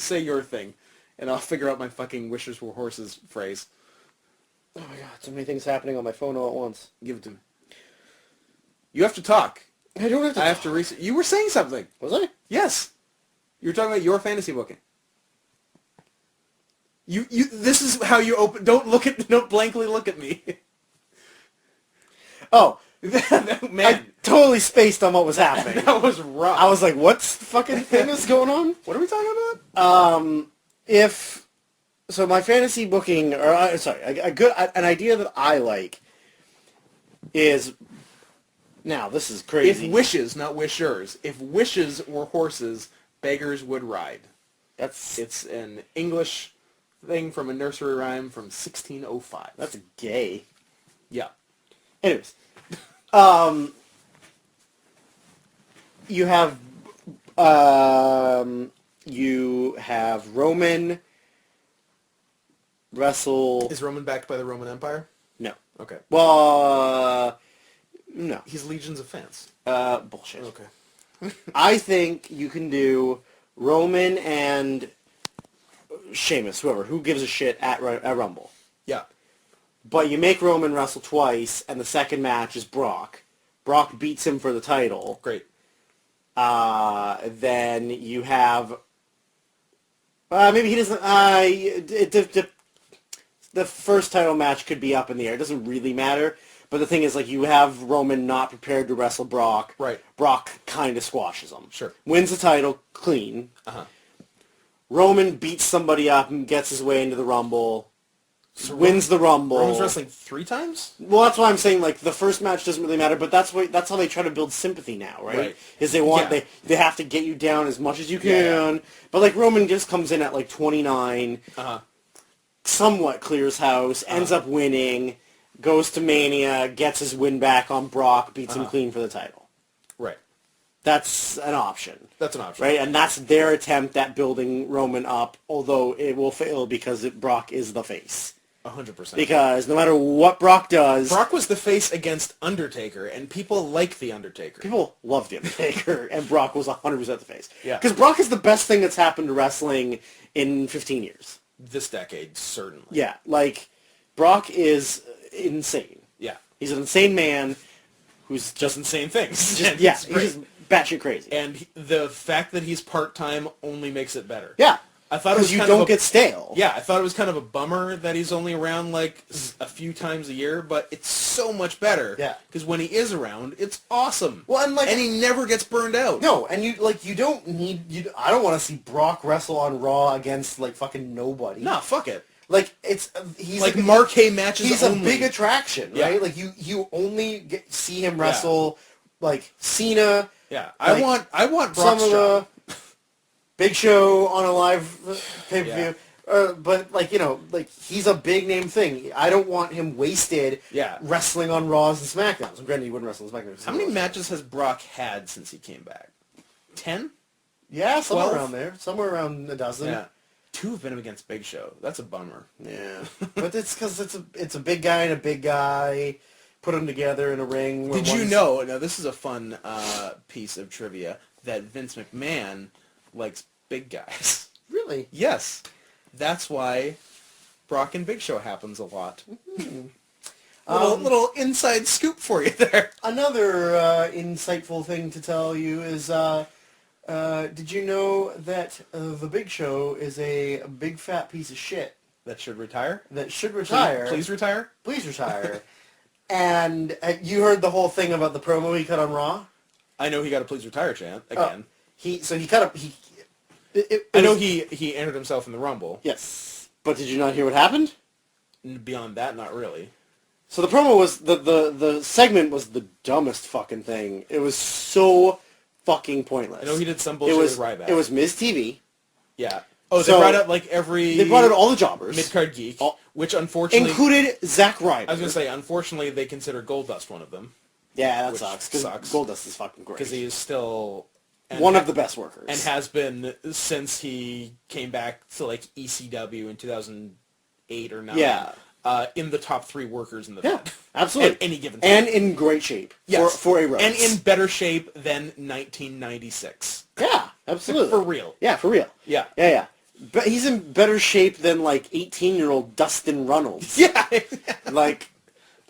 say your thing, and I'll figure out my fucking wishers were horses phrase. Oh my god, so many things happening on my phone all at once. Give it to me. You have to talk. I don't have to I have to research. You were saying something. Was I? Yes. You were talking about your fantasy booking. You. This is how you open. Don't blankly look at me. Oh. Man. I totally spaced on what was happening. That was rough. I was like, what fucking thing is going on? What are we talking about? So my fantasy booking, or an idea that I like is, now this is crazy. If wishes, not wishers, if wishes were horses, beggars would ride. It's an English thing from a nursery rhyme from 1605. That's gay. Yeah. Anyways, you have Roman wrestle. Is Roman backed by the Roman Empire? No. Okay. Well, no. He's legions of fans. Bullshit. Okay. I think you can do Roman and Sheamus, who gives a shit at Rumble. Yeah. But you make Roman wrestle twice, and the second match is Brock. Brock beats him for the title. Great. Then you have... maybe he doesn't... the first title match could be up in the air. It doesn't really matter. But the thing is, like, you have Roman not prepared to wrestle Brock. Right. Brock kind of squashes him. Sure. Wins the title clean. Uh-huh. Roman beats somebody up and gets his way into the Rumble. Wins the Rumble. Roman's wrestling 3 times? Well, that's why I'm saying, like, the first match doesn't really matter, but that's how they try to build sympathy now, right? Is they have to get you down as much as you can. Yeah. But, like, Roman just comes in at, like, 29, somewhat clears house, ends up winning, goes to Mania, gets his win back on Brock, beats him clean for the title. Right. That's an option. That's an option. Right? And that's their attempt at building Roman up, although it will fail because Brock is the face. 100%. Because no matter what Brock does... Brock was the face against Undertaker, and people like The Undertaker. People love The Undertaker, and Brock was 100% the face. Yeah. Because Brock is the best thing that's happened to wrestling in 15 years. This decade, certainly. Yeah, like, Brock is insane. Yeah. He's an insane man who's just insane things. He's just batshit crazy. And the fact that he's part-time only makes it better. Yeah. I thought it was you don't get stale. Yeah, I thought it was kind of a bummer that he's only around like a few times a year, but it's so much better. Yeah. Because when he is around, it's awesome. Well, and he never gets burned out. No, and you don't need I don't want to see Brock wrestle on Raw against like fucking nobody. No, fuck it. Like he's like marquee matches. He's only. a big attraction, right? Yeah. Like you only see him wrestle like Cena. Yeah, like, I want Brock's job. Big Show on a live pay-per-view. Yeah. But, like, like, he's a big name thing. I don't want him wasted wrestling on Raws and SmackDowns. And granted, he wouldn't wrestle on SmackDowns. How many matches has Brock had since he came back? 10? Yeah, somewhere around there. Somewhere around a dozen. Yeah. 2 have been against Big Show. That's a bummer. Yeah. But it's because it's a big guy and a big guy. Put them together in a ring. Did you know, now this is a fun piece of trivia, that Vince McMahon likes big guys. Really? Yes. That's why Brock and Big Show happens a lot. Mm-hmm. Little inside scoop for you there. Another insightful thing to tell you is, did you know that the Big Show is a big fat piece of shit? That should retire? That should retire. Please retire? Please retire. And you heard the whole thing about the promo he cut on Raw? I know he got a please retire chant again. I know he entered himself in the Rumble. Yes. But did you not hear what happened? Beyond that, not really. So the promo was, the segment was the dumbest fucking thing. It was so fucking pointless. I know he did some bullshit with Ryback. It was Miz TV. Yeah. Oh, they brought out They brought out all the jobbers. Mid-card geek, which unfortunately... Included Zack Ryder. I was going to say, unfortunately, they consider Goldust one of them. Yeah, that sucks. Because Goldust is fucking great. Because he is still... one of the best workers. And has been since he came back to, like, ECW in 2008 or 9. Yeah. In the top 3 workers in the band. Absolutely. At any given time. And in great shape. Yes. For a Rose. And in better shape than 1996. Yeah, absolutely. For real. Yeah, for real. Yeah. Yeah. But he's in better shape than, like, 18-year-old Dustin Runnels. Yeah. Like,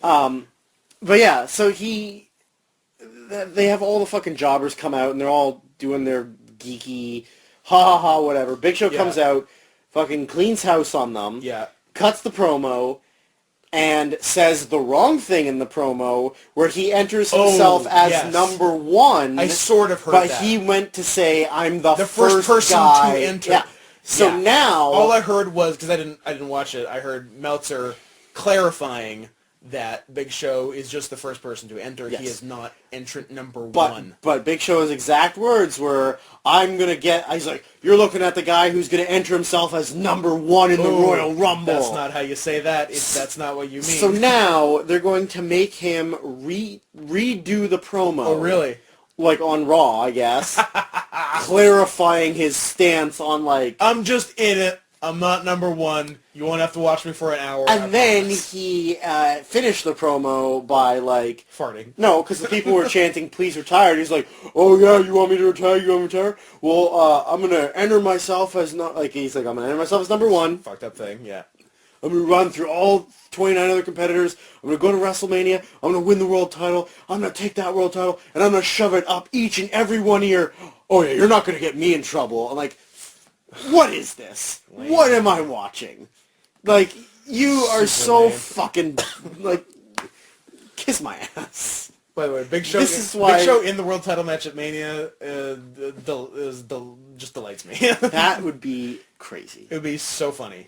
but yeah, so they have all the fucking jobbers come out, and they're all doing their geeky, ha-ha-ha, whatever. Big Show comes out, fucking cleans house on them, cuts the promo, and says the wrong thing in the promo, where he enters himself as number 1. I sort of heard that. But that. he went to say, I'm the first person guy to enter. Yeah. So now... all I heard was, because I didn't watch it, I heard Meltzer clarifying that Big Show is just the first person to enter. Yes. He is not entrant number 1. But Big Show's exact words were, he's like, you're looking at the guy who's going to enter himself as number 1 in the Royal Rumble. That's not how you say that. That's not what you mean. So now they're going to make him redo the promo. Oh, really? Like on Raw, I guess. Clarifying his stance on, like... I'm just in it. I'm not number 1. You won't have to watch me for an hour. And then he finished the promo by, like... farting. No, because the people were chanting, please retire. And he's like, oh, yeah, you want me to retire? You want me to retire? Well, I'm going to enter myself as... I'm going to enter myself as number 1. Fucked up thing, yeah. I'm going to run through all 29 other competitors. I'm going to go to WrestleMania. I'm going to win the world title. I'm going to take that world title, and I'm going to shove it up each and every one of your... Oh, yeah, you're not going to get me in trouble. I'm like... What is this? Lame. What am I watching? Like, you are so lame. Fucking, like, kiss my ass. By the way, Big Show in the world title match at Mania just delights me. That would be crazy. It would be so funny.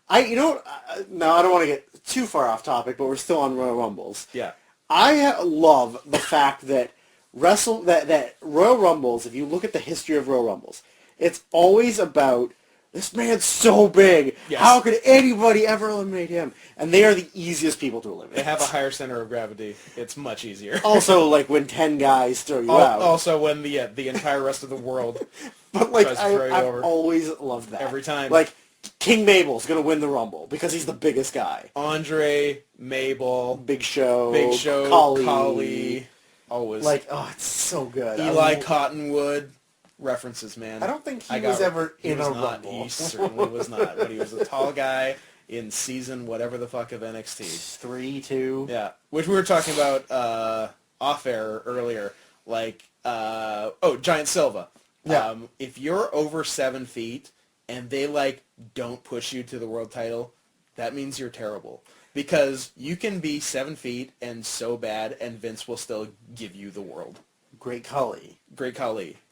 Now, I don't want to get too far off topic, but we're still on Royal Rumbles. Yeah. I love the fact that that Royal Rumbles, if you look at the history of Royal Rumbles, it's always about, this man's so big. Yes. How could anybody ever eliminate him? And they are the easiest people to eliminate. They have a higher center of gravity. It's much easier. Also, like, when 10 guys throw you out. Also, when the entire rest of the world but, like, I've always loved that. Every time. Like, King Mabel's going to win the Rumble because he's the biggest guy. Andre, Mabel. Big Show. Khali. Always. Like, oh, it's so good. Eli Cottonwood. References, man. I don't think he was ever in a Rumble. He certainly was not. But he was a tall guy in season whatever the fuck of NXT. 3, 2. Yeah. Which we were talking about off air earlier. Like, Giant Silva. Yeah. If you're over 7 feet and they, like, don't push you to the world title, that means you're terrible. Because you can be 7 feet and so bad, and Vince will still give you the world. Great Khali.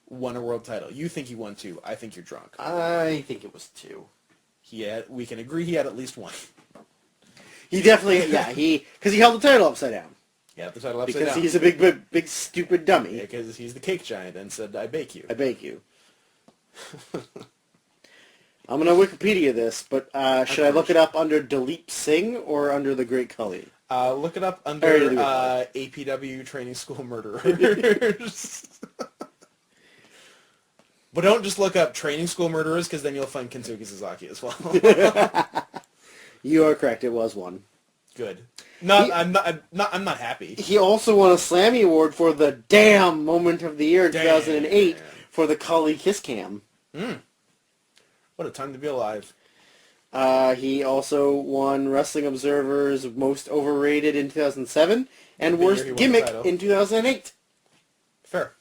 Won a world title. You think he won 2. I think you're drunk. I think it was 2. We can agree he had at least 1. He definitely, because he held the title upside down. Yeah, the title upside down. Because he's a big, stupid dummy. Yeah, because he's the cake giant and said, I bake you. I bake you. I'm going to Wikipedia this, but should I look it up under Dilip Singh or under the Great Khali? Look it up under APW Training School Murderers. But don't just look up Training School Murderers, because then you'll find Kensuke Sasaki as well. You are correct. It was 1. Good. I'm not happy. He also won a Slammy Award for the damn moment of the year in 2008 for the Khali Kiss Cam. What a time to be alive. He also won Wrestling Observer's Most Overrated in 2007 and The year Worst he won the Gimmick title. in 2008. Fair.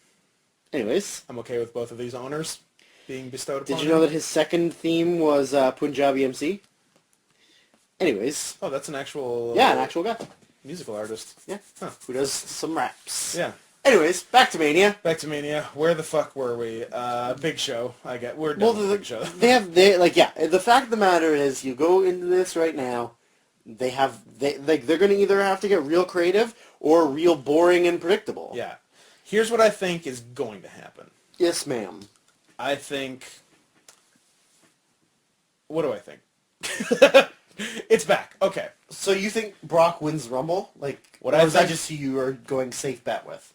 Anyways, I'm okay with both of these honors being bestowed upon did you know him. that his second theme was Punjabi MC? Anyways, Oh, that's an actual... yeah, an actual guy. musical artist. Yeah, Huh. who does some raps. Yeah. Anyways, back to Mania. Back to Mania. Where the fuck were we? Big Show. We're done with Big Show. The fact of the matter is, you go into this right now, they're going to either have to get real creative or real boring and predictable. Yeah. Here's what I think is going to happen. Yes, ma'am. I think... What do I think? It's back. Okay. So you think Brock wins Rumble? What or I is that think- just who you are going safe bet with?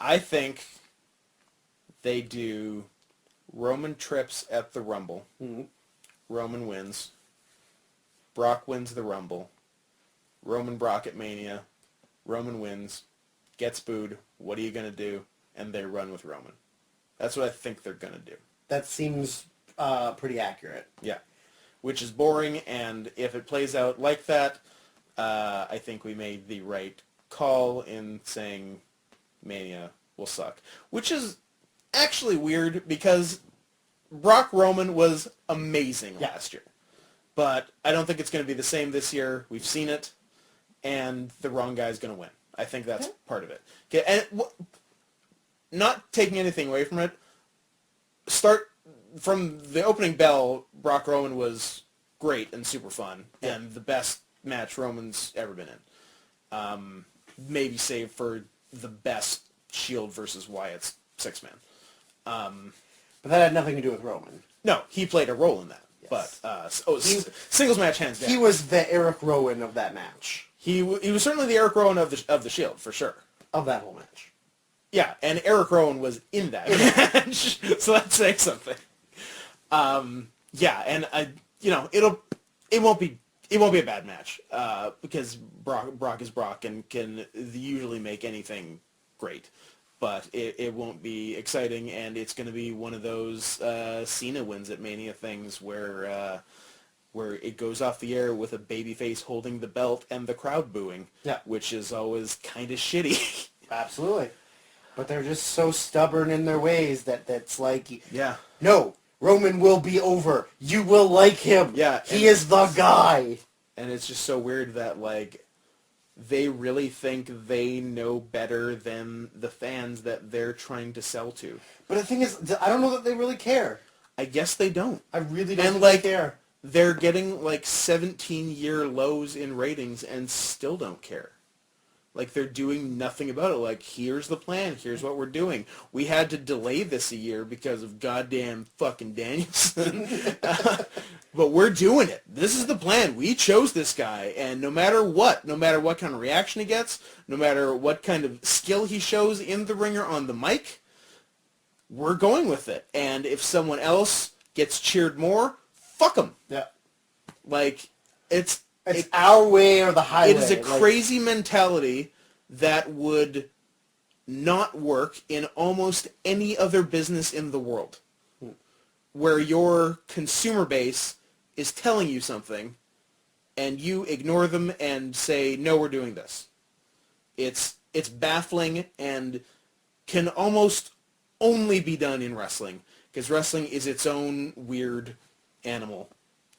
I think they do Roman trips at the Rumble. Mhm. Roman wins. Brock wins the Rumble. Roman Brock at Mania. Roman wins. Gets booed. What are you going to do? And they run with Roman. That's what I think they're going to do. That seems pretty accurate. Yeah. Which is boring, and if it plays out like that, I think we made the right call in saying Mania will suck. Which is actually weird, because Brock Roman was amazing last year. But I don't think it's going to be the same this year. We've seen it, and the wrong guy's going to win. I think that's part of it. Okay, and not taking anything away from it, start from the opening bell. Brock Roman was great and super fun, and the best match Roman's ever been in. Maybe save for the best Shield versus Wyatt's six-man. But that had nothing to do with Roman. No, he played a role in that. Yes. But singles match hands down. He was the Eric Rowan of that match. He was certainly the Eric Rowan of the Shield for sure. Of that whole match. Yeah, and Eric Rowan was in that match, so that's saying something. Yeah, and it won't be a bad match because Brock is Brock and can usually make anything great, but it won't be exciting, and it's going to be one of those Cena wins at Mania things where it goes off the air with a babyface holding the belt and the crowd booing, which is always kind of shitty. Absolutely. But they're just so stubborn in their ways that's like, Yeah. No, Roman will be over. You will like him. Yeah. He is the guy. And it's just so weird that, they really think they know better than the fans that they're trying to sell to. But the thing is, I don't know that they really care. I guess they don't. I really don't And, think they care. They're getting, 17-year lows in ratings and still don't care. They're doing nothing about it. Here's the plan. Here's what we're doing. We had to delay this a year because of goddamn fucking Danielson. But we're doing it. This is the plan. We chose this guy. And no matter what kind of reaction he gets, no matter what kind of skill he shows in the ring or on the mic, we're going with it. And if someone else gets cheered more, fuck them. Yeah. It's our way or the highway. It is a crazy mentality that would not work in almost any other business in the world, where your consumer base is telling you something, and you ignore them and say, no, we're doing this. It's baffling and can almost only be done in wrestling, because wrestling is its own weird animal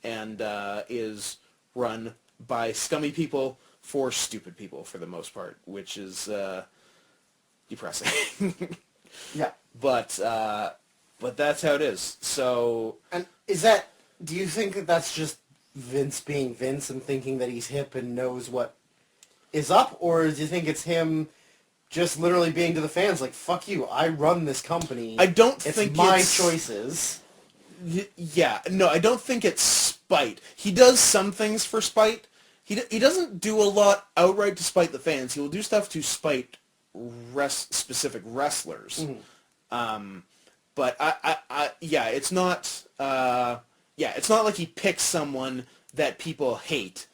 and is run by scummy people for stupid people for the most part, which is depressing. Yeah. But that's how it is. So, And do you think that that's just Vince being Vince and thinking that he's hip and knows what is up? Or do you think it's him just literally being to the fans like, fuck you, I run this company. I don't it's think my it's choices. Yeah, no, I don't think it's spite. He does some things for spite. He doesn't do a lot outright to spite the fans. He will do stuff to spite specific wrestlers. Mm-hmm. But it's not. It's not like he picks someone that people hate.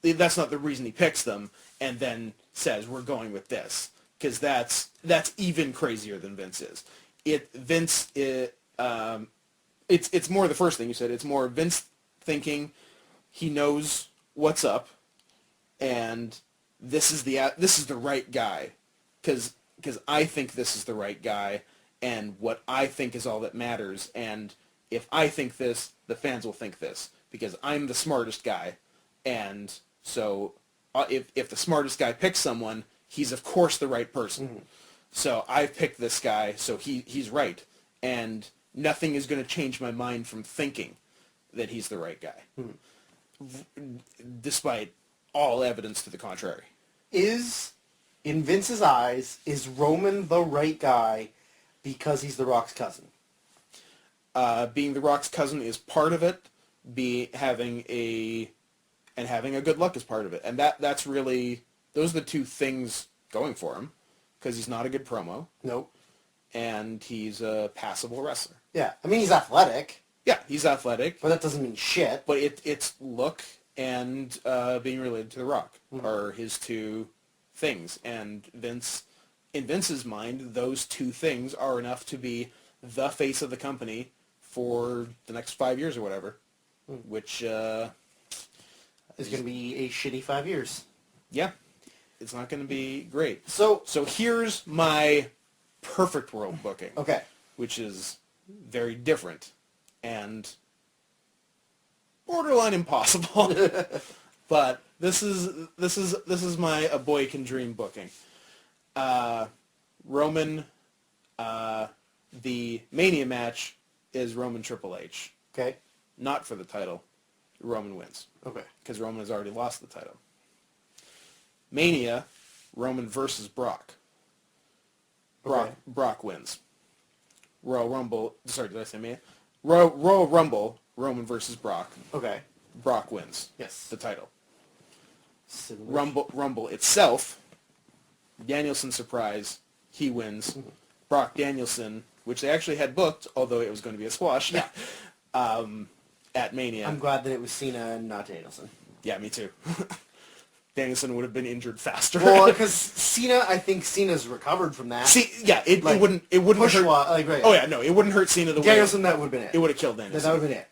That's not the reason he picks them, and then says we're going with this, because that's even crazier than Vince is. It's more the first thing you said. It's more Vince thinking he knows what's up, and this is the right guy, because I think this is the right guy, and what I think is all that matters, and if I think this, the fans will think this, because I'm the smartest guy, and so if the smartest guy picks someone, he's of course the right person. Mm-hmm. So I've picked this guy, so he's right, and nothing is going to change my mind from thinking that he's the right guy, despite all evidence to the contrary. In Vince's eyes, is Roman the right guy because he's The Rock's cousin? Being The Rock's cousin is part of it. Having a good luck is part of it, and that's really, those are the two things going for him, because he's not a good promo. Nope. And he's a passable wrestler. Yeah, I mean, he's athletic. Yeah, he's athletic. But that doesn't mean shit. But it's look and being related to The Rock are his two things. And in Vince's mind, those two things are enough to be the face of the company for the next 5 years or whatever, which is going to be a shitty 5 years. Yeah, it's not going to be great. So here's my perfect world booking. Okay. Which is very different and borderline impossible. But this is my A Boy Can Dream booking. Roman, the Mania match is Roman Triple H. Okay. Not for the title. Roman wins. Okay. Because Roman has already lost the title. Mania, Roman versus Brock. Brock wins. Royal Rumble, sorry, did I say Mania? Royal Rumble, Roman versus Brock. Okay. Brock wins. Yes. The title. Similar. Rumble itself, Danielson surprise, he wins. Mm-hmm. Brock Danielson, which they actually had booked, although it was going to be a squash, at Mania. I'm glad that it was Cena and not Danielson. Yeah, me too. Danielson would have been injured faster. Well, because I think Cena's recovered from that. It wouldn't hurt. Right. Oh yeah, no, it wouldn't hurt Cena the way. Danielson, that would have been it. It would have killed Danielson. That would have been it.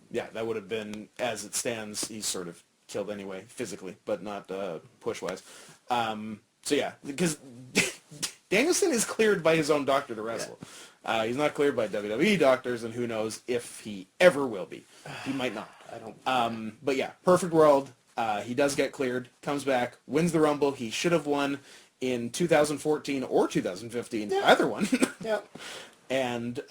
Yeah, that would have been, as it stands, he's sort of killed anyway, physically, but not push-wise. So yeah, because Danielson is cleared by his own doctor to wrestle. Yeah. He's not cleared by WWE doctors, and who knows if he ever will be. He might not. I don't. But yeah, perfect world. He does get cleared, comes back, wins the Rumble. He should have won in 2014 or 2015, either one. Yeah. And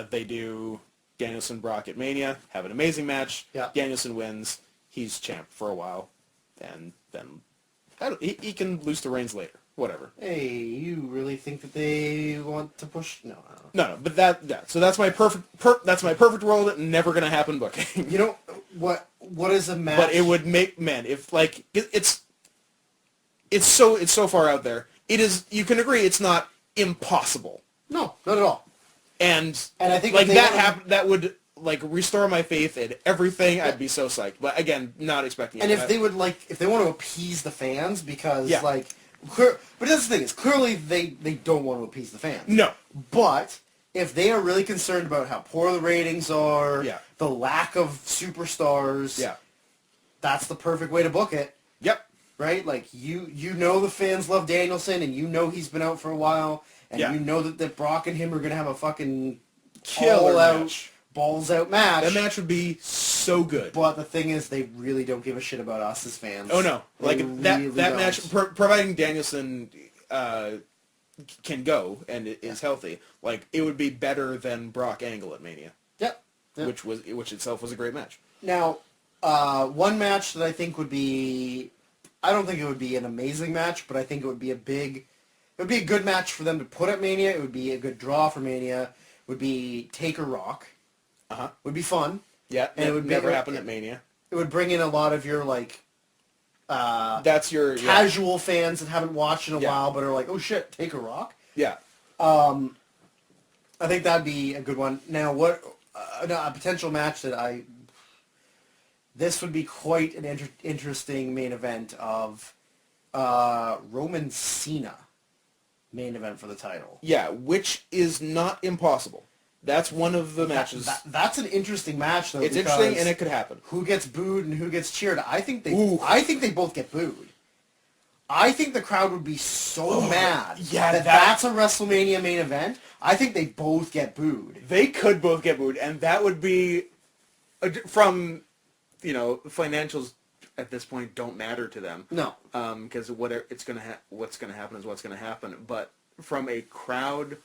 they do Danielson Brock at Mania, have an amazing match. Yeah. Danielson wins. He's champ for a while, and then he can lose to Reigns later. Whatever. Hey, you really think that they want to push? No, I don't know. No. But so that's my perfect world. Never gonna happen booking. You know what? What is a match? But it would make, man, if like it's so far out there. It is. You can agree it's not impossible. No, not at all. And I think like that would like restore my faith in everything. I'd be so psyched. But again, not expecting it. And if they want to appease the fans, because but that's the thing, is clearly they don't want to appease the fans. No. But if they are really concerned about how poor the ratings are, the lack of superstars, that's the perfect way to book it. Yep. Right? Like, you know the fans love Danielson, and you know he's been out for a while, and you know that Brock and him are going to have a fucking killer match. Balls out match. That match would be so good. But the thing is, they really don't give a shit about us as fans. Oh no! Like that don't. match, providing Danielson can go and is healthy, like it would be better than Brock Angle at Mania. Yep. Which itself was a great match. Now, one match that I think would be, I don't think it would be an amazing match, but I think it would be a good match for them to put at Mania. It would be a good draw for Mania. Would be Taker Rock. Would be fun. Yeah, and it would never happen at Mania. It would bring in a lot of your that's your casual fans that haven't watched in a while, but are like, oh shit, Taker Rock. Yeah. I think that'd be a good one. Now, what a potential match that this would be quite an interesting main event of Roman Cena main event for the title. Yeah, which is not impossible. That's one of the matches. That's an interesting match, though. It's interesting, and it could happen. Who gets booed and who gets cheered? I think they both get booed. I think the crowd would be so mad that's a WrestleMania main event. I think they both get booed. They could both get booed, and that would be from, financials at this point don't matter to them. No, because what's going to happen is what's going to happen. But from a crowd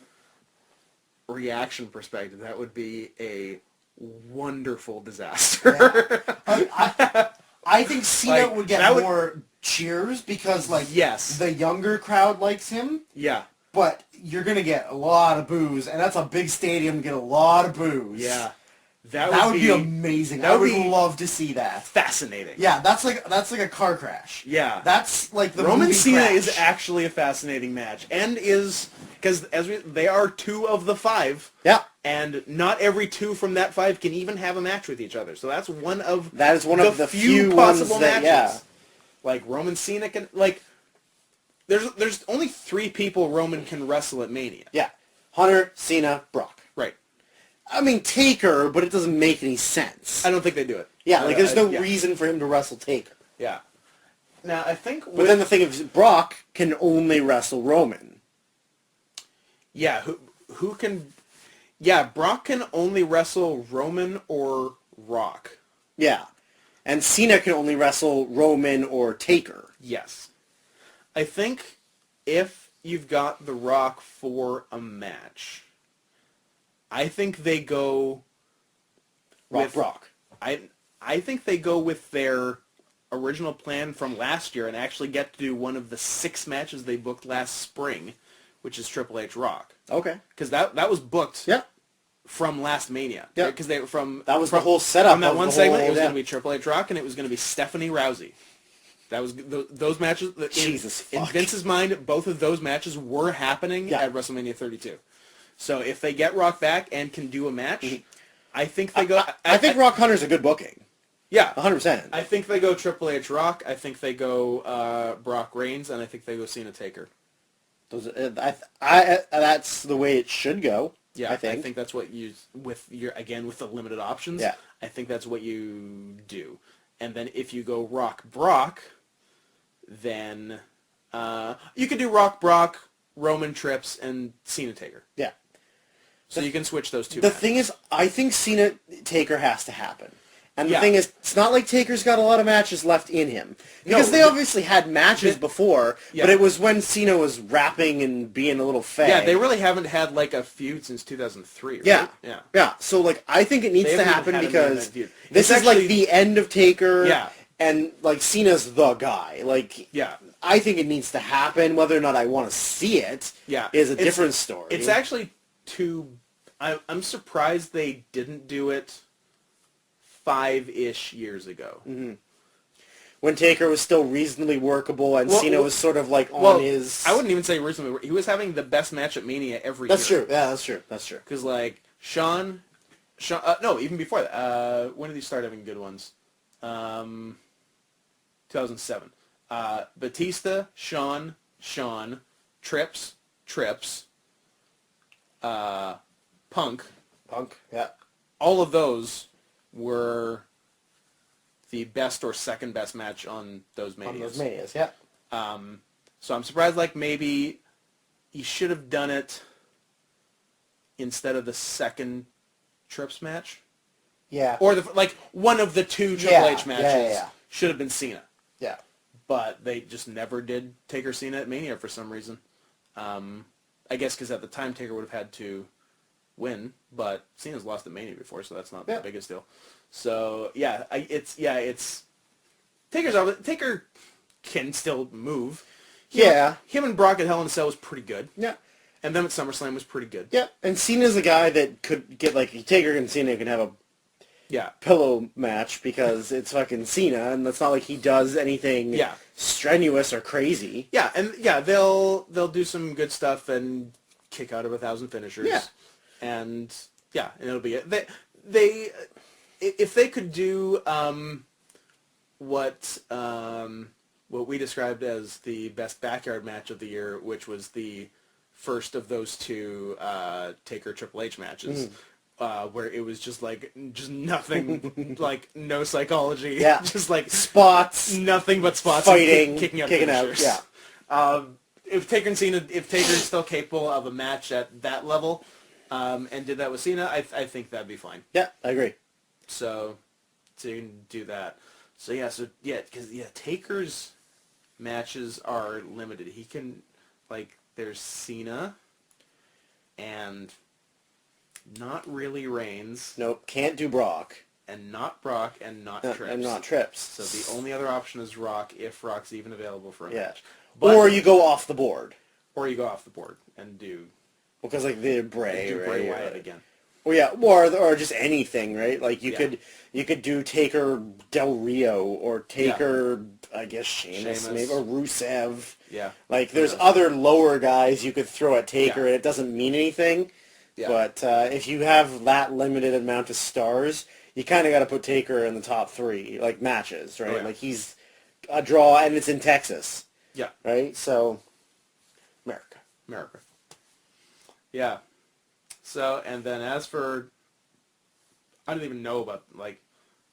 reaction perspective, that would be a wonderful disaster. Yeah. I think Cena would get more cheers because, the younger crowd likes him. Yeah. But you're going to get a lot of boos, and that's a big stadium, get a lot of boos. Yeah. That would be amazing. I would love to see that. Fascinating. Yeah, that's like a car crash. Yeah. That's like the Roman movie Cena crash. is actually a fascinating match, and is because they are 2 of the 5. Yeah. And not every 2 from that 5 can even have a match with each other. So that's one of the few possible ones that, matches. yeah. Like Roman Cena can there's only 3 people Roman can wrestle at Mania. Yeah. Hunter, Cena, Brock. Right. I mean Taker, but it doesn't make any sense. I don't think they do it. Yeah, there's no reason for him to wrestle Taker. Yeah. Now I think But then the thing is Brock can only wrestle Roman. Yeah, who can... Yeah, Brock can only wrestle Roman or Rock. Yeah. And Cena can only wrestle Roman or Taker. Yes. I think if you've got The Rock for a match, I think they go with Brock. I think they go with their original plan from last year and actually get to do one of the 6 matches they booked last spring, which is Triple H Rock. Okay. Because that was booked Yeah. from last Mania. Yeah. Because they were from... That was the whole setup. From that one segment, it was yeah. going to be Triple H Rock, and it was going to be Stephanie Rousey. That was those matches. In Vince's mind, both of those matches were happening at WrestleMania 32. So if they get Rock back and can do a match, I think they go... I think Rock Hunter's a good booking. Yeah. 100%. I think they go Triple H Rock. I think they go Brock Reigns, and I think they go Cena Taker. That's the way it should go. Yeah, I think that's what you with the limited options. Yeah. I think that's what you do. And then if you go Rock Brock, then you could do Rock Brock, Roman Trips, and Cena Taker. Yeah. So you can switch those 2. The thing is, I think Cena Taker has to happen. And the Yeah. thing is, it's not like Taker's got a lot of matches left in him. Because they obviously had matches before, but it was when Cena was rapping and being a little fag. Yeah, they really haven't had a feud since 2003, right? Yeah. Yeah. Yeah, so I think it needs They to haven't happen even had a because main event feud. this It's is actually- the end of Taker. Yeah. And Cena's the guy. Yeah. I think it needs to happen. Whether or not I want to see it is a different story. It's actually I'm surprised they didn't do it 5-ish years ago. Mm-hmm. When Taker was still reasonably workable and Cena was sort of on his... I wouldn't even say reasonably. He was having the best match at Mania every That's year. true. Yeah, that's true. That's true. Because Sean, no, even before that. When did he start having good ones? 2007. Batista, Sean, Trips, Punk, yeah. all of those were the best or second best match on those Manias. On those Manias, yeah. So I'm surprised, maybe he should have done it instead of the second Trips match. Yeah. Or one of the 2 Triple H matches should have been Cena. Yeah. But they just never did Taker Cena at Mania for some reason. I guess because at the time Taker would have had to win, but Cena's lost at Mania before, so that's not the biggest deal. So Taker can still move. Him and Brock at Hell in a Cell was pretty good. Yeah. And them at SummerSlam was pretty good. Yeah, and Cena's a guy that could get Taker and Cena can have a pillow match because it's fucking Cena, and it's not like he does anything strenuous or crazy. Yeah, and they'll do some good stuff and kick out of 1,000 finishers. Yeah. And it'll be it. They if they could do what we described as the best backyard match of the year, which was the first of those two Taker Triple H matches. Where it was just nothing, like no psychology, Yeah, just like spots, nothing but spots, fighting, and kicking out, yeah. If Taker's still capable of a match at that level, and did that with Cena, I think that'd be fine. Yeah, I agree. So you can do that. So because Taker's matches are limited. He can, like, there's Cena, and not really Reigns. Nope, can't do Brock. And not Brock, and not Trips. And not Trips. So the only other option is Rock, if Rock's even available for a match. But, or you go off the board. Or you go off the board and do... Because, like, the Bray, do right? Bray Wyatt again. Well, yeah, or just anything, right? Like, you could do Taker Del Rio, or Taker, I guess, Sheamus, maybe, or Rusev. Yeah. Like, there's other lower guys you could throw at Taker, and it doesn't mean anything. Yeah. But if you have that limited amount of stars, you kind of got to put Taker in the top 3, like, matches, right? Oh, yeah. Like, he's a draw, and it's in Texas. Yeah. Right? So, America. Yeah. So, and then as for, I don't even know about, like,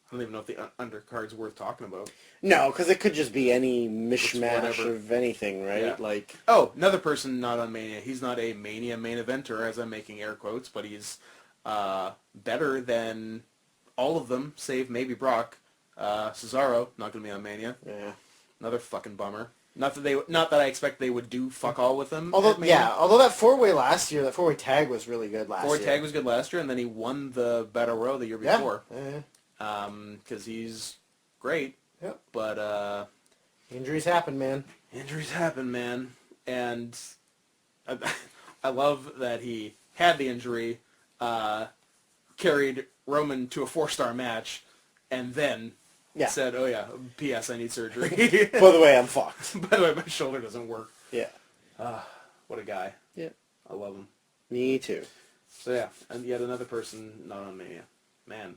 I don't even know if the undercard's worth talking about. No, because it could just be any mishmash of anything, right? Yeah. Like, oh, another person not on Mania. He's not a Mania main eventer, as I'm making air quotes, but he's better than all of them, save maybe Brock. Cesaro, not going to be on Mania. Yeah. Another fucking bummer. Not that I expect they would do fuck all with him. Although that 4-way last year, that 4-way tag was really good last year. 4-way tag was good last year, and then he won the Battle Royal the year before. Yeah. Because he's great. Yep. But injuries happen, man. And I love that he had the injury, carried Roman to a 4-star match, and then said, "Oh yeah, P.S. I need surgery." By the way, I'm fucked. By the way, my shoulder doesn't work. Yeah. What a guy. Yeah. I love him. Me too. So yeah, and yet another person not on Mania. Man,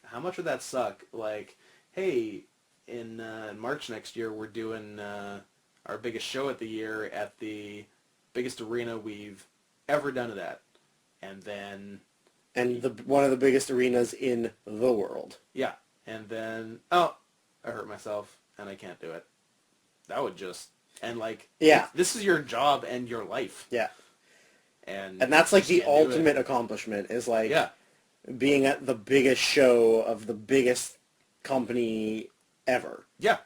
how much would that suck? Like, hey, in March next year, we're doing our biggest show of the year at the biggest arena we've ever done it at. And then... And one of the biggest arenas in the world. Yeah. And then, oh, I hurt myself, and I can't do it. That would just... And, like, this is your job and your life. Yeah. And that's, like, the ultimate accomplishment, is, like, being at the biggest show of the biggest company ever. Yeah.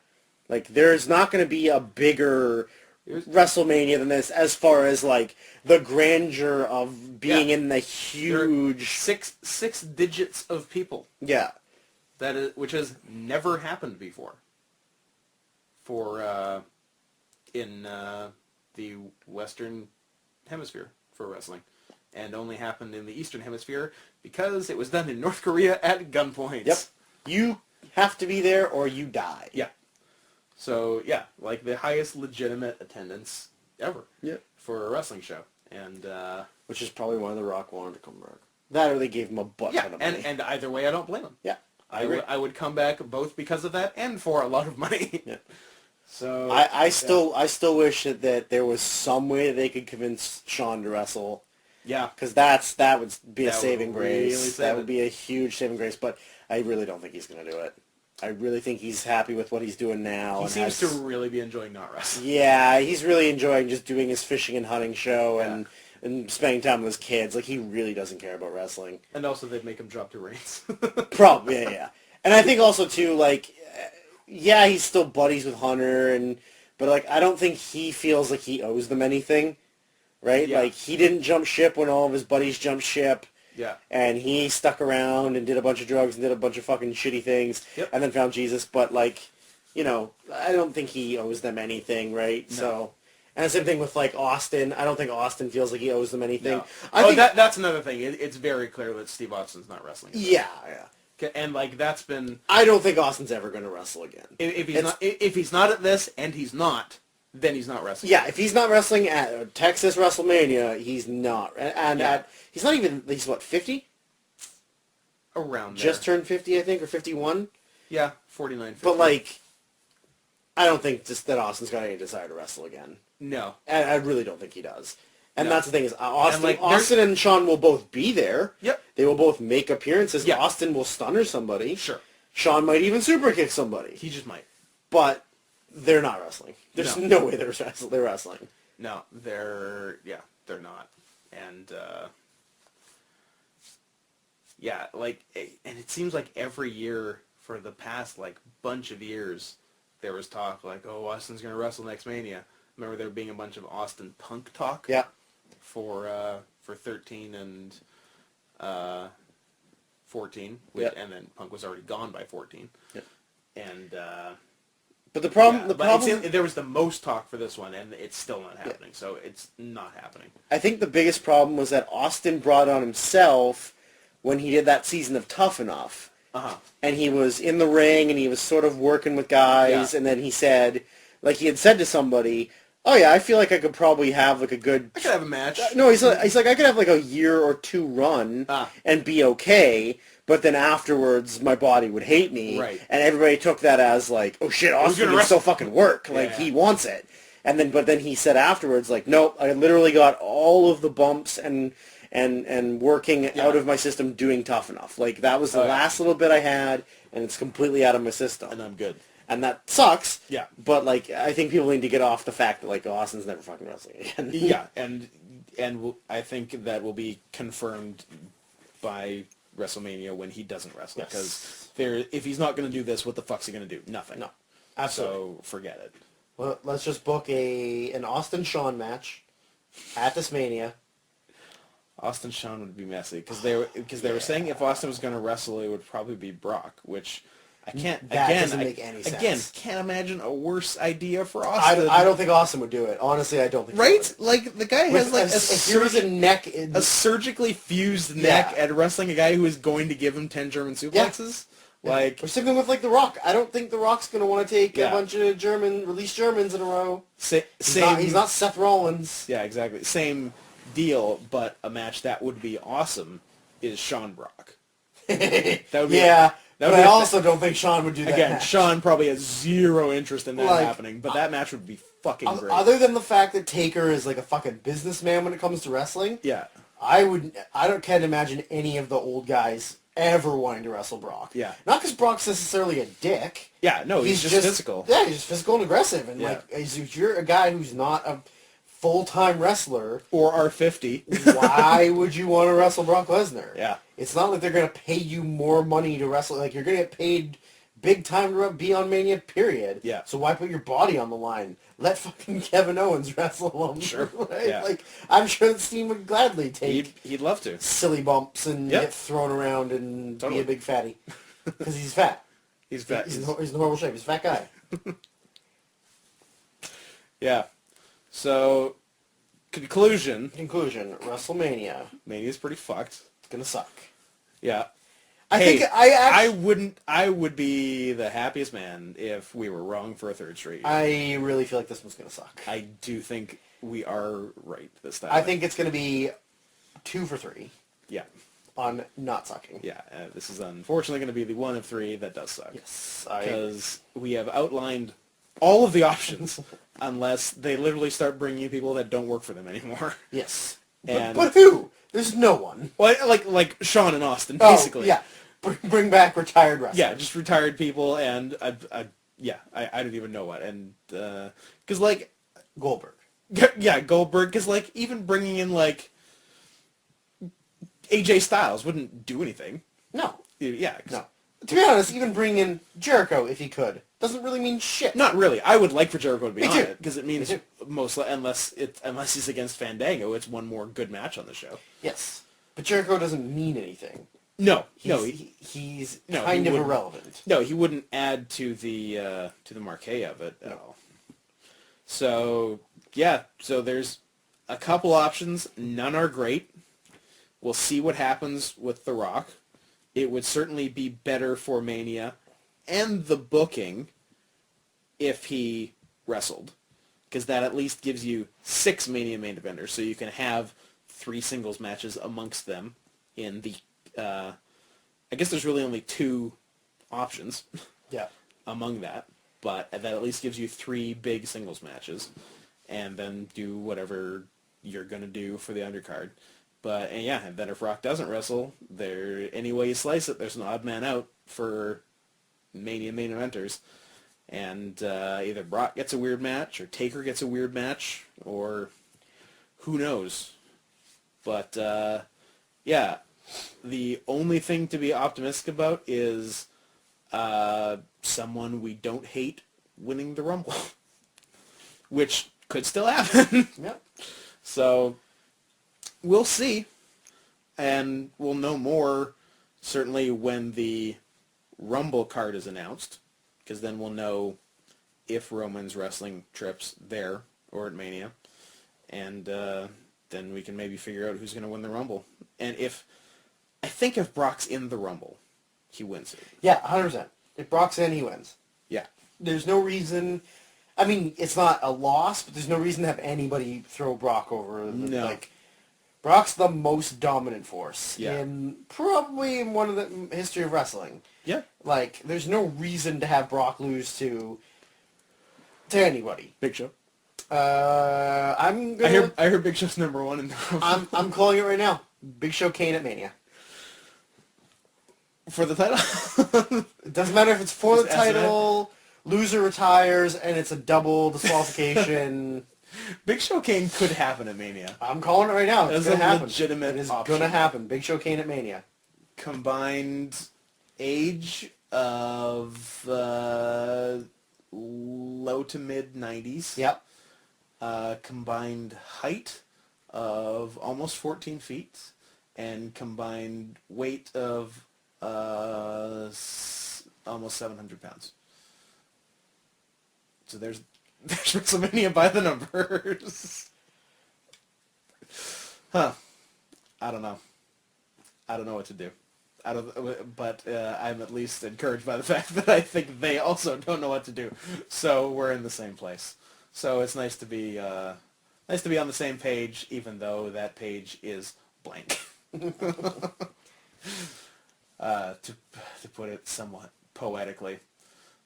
Like, there's not going to be a bigger WrestleMania than this, as far as, like, the grandeur of being in the huge... Six digits of people. Yeah. Which has never happened before. In the Western Hemisphere for wrestling. And only happened in the Eastern Hemisphere because it was done in North Korea at gunpoint. Yep. You have to be there or you die. Yeah. So, yeah, like the highest legitimate attendance ever for a wrestling show. And which is probably why The Rock wanted to come back. That or they gave him a butt ton of money. And either way, I don't blame him. Yeah. I would come back both because of that and for a lot of money. Yeah. So I still wish that there was some way that they could convince Shawn to wrestle. Yeah. Because that would be a saving grace. Really that would be a huge saving grace. But I really don't think he's going to do it. I really think he's happy with what he's doing now. He seems to really be enjoying not wrestling. Yeah, he's really enjoying just doing his fishing and hunting show and spending time with his kids. Like, he really doesn't care about wrestling. And also they'd make him drop to Reigns. Probably, yeah. And I think also, too, like, yeah, he's still buddies with Hunter, but, like, I don't think he feels like he owes them anything, right? Yeah. Like, he didn't jump ship when all of his buddies jumped ship. Yeah. And he stuck around and did a bunch of drugs and did a bunch of fucking shitty things and then found Jesus. But, like, you know, I don't think he owes them anything, right? No. So, and the same thing with, like, Austin. I don't think Austin feels like he owes them anything. No. That's another thing. It's very clear that Steve Austin's not wrestling. Yeah. And, like, that's been... I don't think Austin's ever going to wrestle again. If he's not at this, and he's not, then he's not wrestling. Yeah, if he's not wrestling at Texas WrestleMania, he's not. And he's not even, he's what, 50? Around there. Just turned 50, I think, or 51? Yeah, 49, 50. But, like, I don't think just that Austin's got any desire to wrestle again. No. And I really don't think he does. And No. that's the thing is Austin, like, Austin and Sean will both be there. Yep. They will both make appearances. Yeah. Austin will stunner somebody. Sure. Sean might even super kick somebody. He just might. But they're not wrestling. There's no way they're wrestling. No, they're not. And and it seems like every year for the past like bunch of years there was talk like, oh, Austin's gonna wrestle next Mania. Remember there being a bunch of Austin Punk talk? Yeah. For 13 and 14, and then Punk was already gone by 14. Yeah. And but the problem there was the most talk for this one, and it's still not happening. So it's not happening. I think the biggest problem was that Austin brought on himself when he did that season of Tough Enough. Uh-huh. And he was in the ring, and he was sort of working with guys, and then he said, like he had said to somebody, oh yeah, I feel like I could probably have like a good... I could have a match. No, he's like, I could have like a year or two run and be okay, but then afterwards my body would hate me. Right. And everybody took that as like, oh shit, Austin can still fucking work. Like, he wants it. And then, but then he said afterwards, like, nope, I literally got all of the bumps and working out of my system doing Tough Enough. Like, that was the last little bit I had, and it's completely out of my system. And I'm good. And that sucks. Yeah. But, like, I think people need to get off the fact that, like, Austin's never fucking wrestling again. Yeah, and I think that will be confirmed by WrestleMania when he doesn't wrestle. Because if he's not going to do this, what the fuck's he going to do? Nothing. No. Absolutely. So, forget it. Well, let's just book an Austin-Shawn match at this Mania. Austin Shawn would be messy because they were saying if Austin was going to wrestle, it would probably be Brock, which I can't. That again, doesn't make any sense. Again, can't imagine a worse idea for Austin. I don't think Austin would do it. Honestly, I don't think. Right? Like the guy has like a surgically fused neck at wrestling a guy who is going to give him 10 German suplexes. Yeah. Like, or something with like The Rock. I don't think The Rock's going to want to take a bunch of release Germans in a row. He's not Seth Rollins. Yeah, exactly. Same deal, but a match that would be awesome is Shawn Brock. That would be but I also don't think Shawn would do that. Again, match. Shawn probably has zero interest in that happening, but that match would be fucking great. Other than the fact that Taker is like a fucking businessman when it comes to wrestling, can't imagine any of the old guys ever wanting to wrestle Brock. Yeah. Not because Brock's necessarily a dick. Yeah, no, he's just physical. Yeah, he's just physical and aggressive. And if you're a guy who's not a full-time wrestler... Or R50. why would you want to wrestle Brock Lesnar? Yeah. It's not like they're going to pay you more money to wrestle. Like, you're going to get paid big time to be on Mania, period. Yeah. So why put your body on the line? Let fucking Kevin Owens wrestle him. Sure. Right? Yeah. Like, I'm sure the team would gladly take... He'd love to. Silly bumps and get thrown around and be a big fatty. Because he's fat. He's fat. He's in horrible shape. He's a fat guy. Yeah. So, conclusion. WrestleMania. Mania's pretty fucked. It's going to suck. Yeah. I would be the happiest man if we were wrong for a third straight year. I really feel like this one's going to suck. I do think we are right this time. I think it's going to be 2 for 3. Yeah. On not sucking. Yeah, this is unfortunately going to be the one of 3 that does suck. Yes. Because we have outlined all of the options unless they literally start bringing people that don't work for them anymore. Yes. And but who? There's no one. Well, like Shawn and Austin, basically. Oh, yeah. Bring back retired wrestlers. Yeah, just retired people, and I don't even know what. And, because, like... Goldberg. Yeah, Goldberg, because, like, even bringing in, like, AJ Styles wouldn't do anything. No. Yeah. No. To be honest, even bringing in Jericho, if he could, doesn't really mean shit. Not really. I would like for Jericho to be on it, because it means Me mostly, unless he's against Fandango, it's one more good match on the show. Yes. But Jericho doesn't mean anything. He's kind of irrelevant. No, he wouldn't add to the marquee of it at all. So, yeah, so there's a couple options. None are great. We'll see what happens with The Rock. It would certainly be better for Mania and the booking if he wrestled, because that at least gives you 6 Mania main eventers, so you can have 3 singles matches amongst them in the... I guess there's really only 2 options among that, but that at least gives you 3 big singles matches, and then do whatever you're going to do for the undercard. But, and then if Brock doesn't wrestle, any way you slice it, there's an odd man out for Mania main eventers. And either Brock gets a weird match, or Taker gets a weird match, or who knows. But, the only thing to be optimistic about is someone we don't hate winning the Rumble, which could still happen. Yep. So we'll see, and we'll know more certainly when the Rumble card is announced, because then we'll know if Roman's wrestling trips there or at Mania, and then we can maybe figure out who's going to win the Rumble. And I think if Brock's in the Rumble, he wins it. Yeah, 100%. If Brock's in, he wins. Yeah. There's no reason... I mean, it's not a loss, but there's no reason to have anybody throw Brock over. No. Like, Brock's the most dominant force Yeah. probably in one of the history of wrestling. Yeah. Like, there's no reason to have Brock lose to anybody. Big Show. I'm gonna... I heard Big Show's number one in the Rumble. I'm calling it right now. Big Show Kane at Mania. For the title? It doesn't matter if it's for the Just ask title, loser retires, and it's a double disqualification. Big Show Kane could happen at Mania. I'm calling it right now. It's That's going to a happen. legitimate It is option. going to happen. Big Show Kane at Mania. Combined age of low to mid 90s. Yep. Combined height of almost 14 feet. And combined weight of almost 700 pounds. So there's WrestleMania by the numbers. Huh. I don't know. I don't know what to do. But I'm at least encouraged by the fact that I think they also don't know what to do. So we're in the same place. So it's nice to be on the same page, even though that page is blank. To put it somewhat poetically.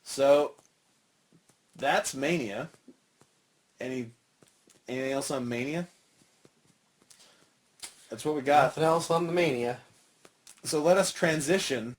So that's Mania. Anything else on Mania? That's what we got. Nothing else on the Mania. So let us transition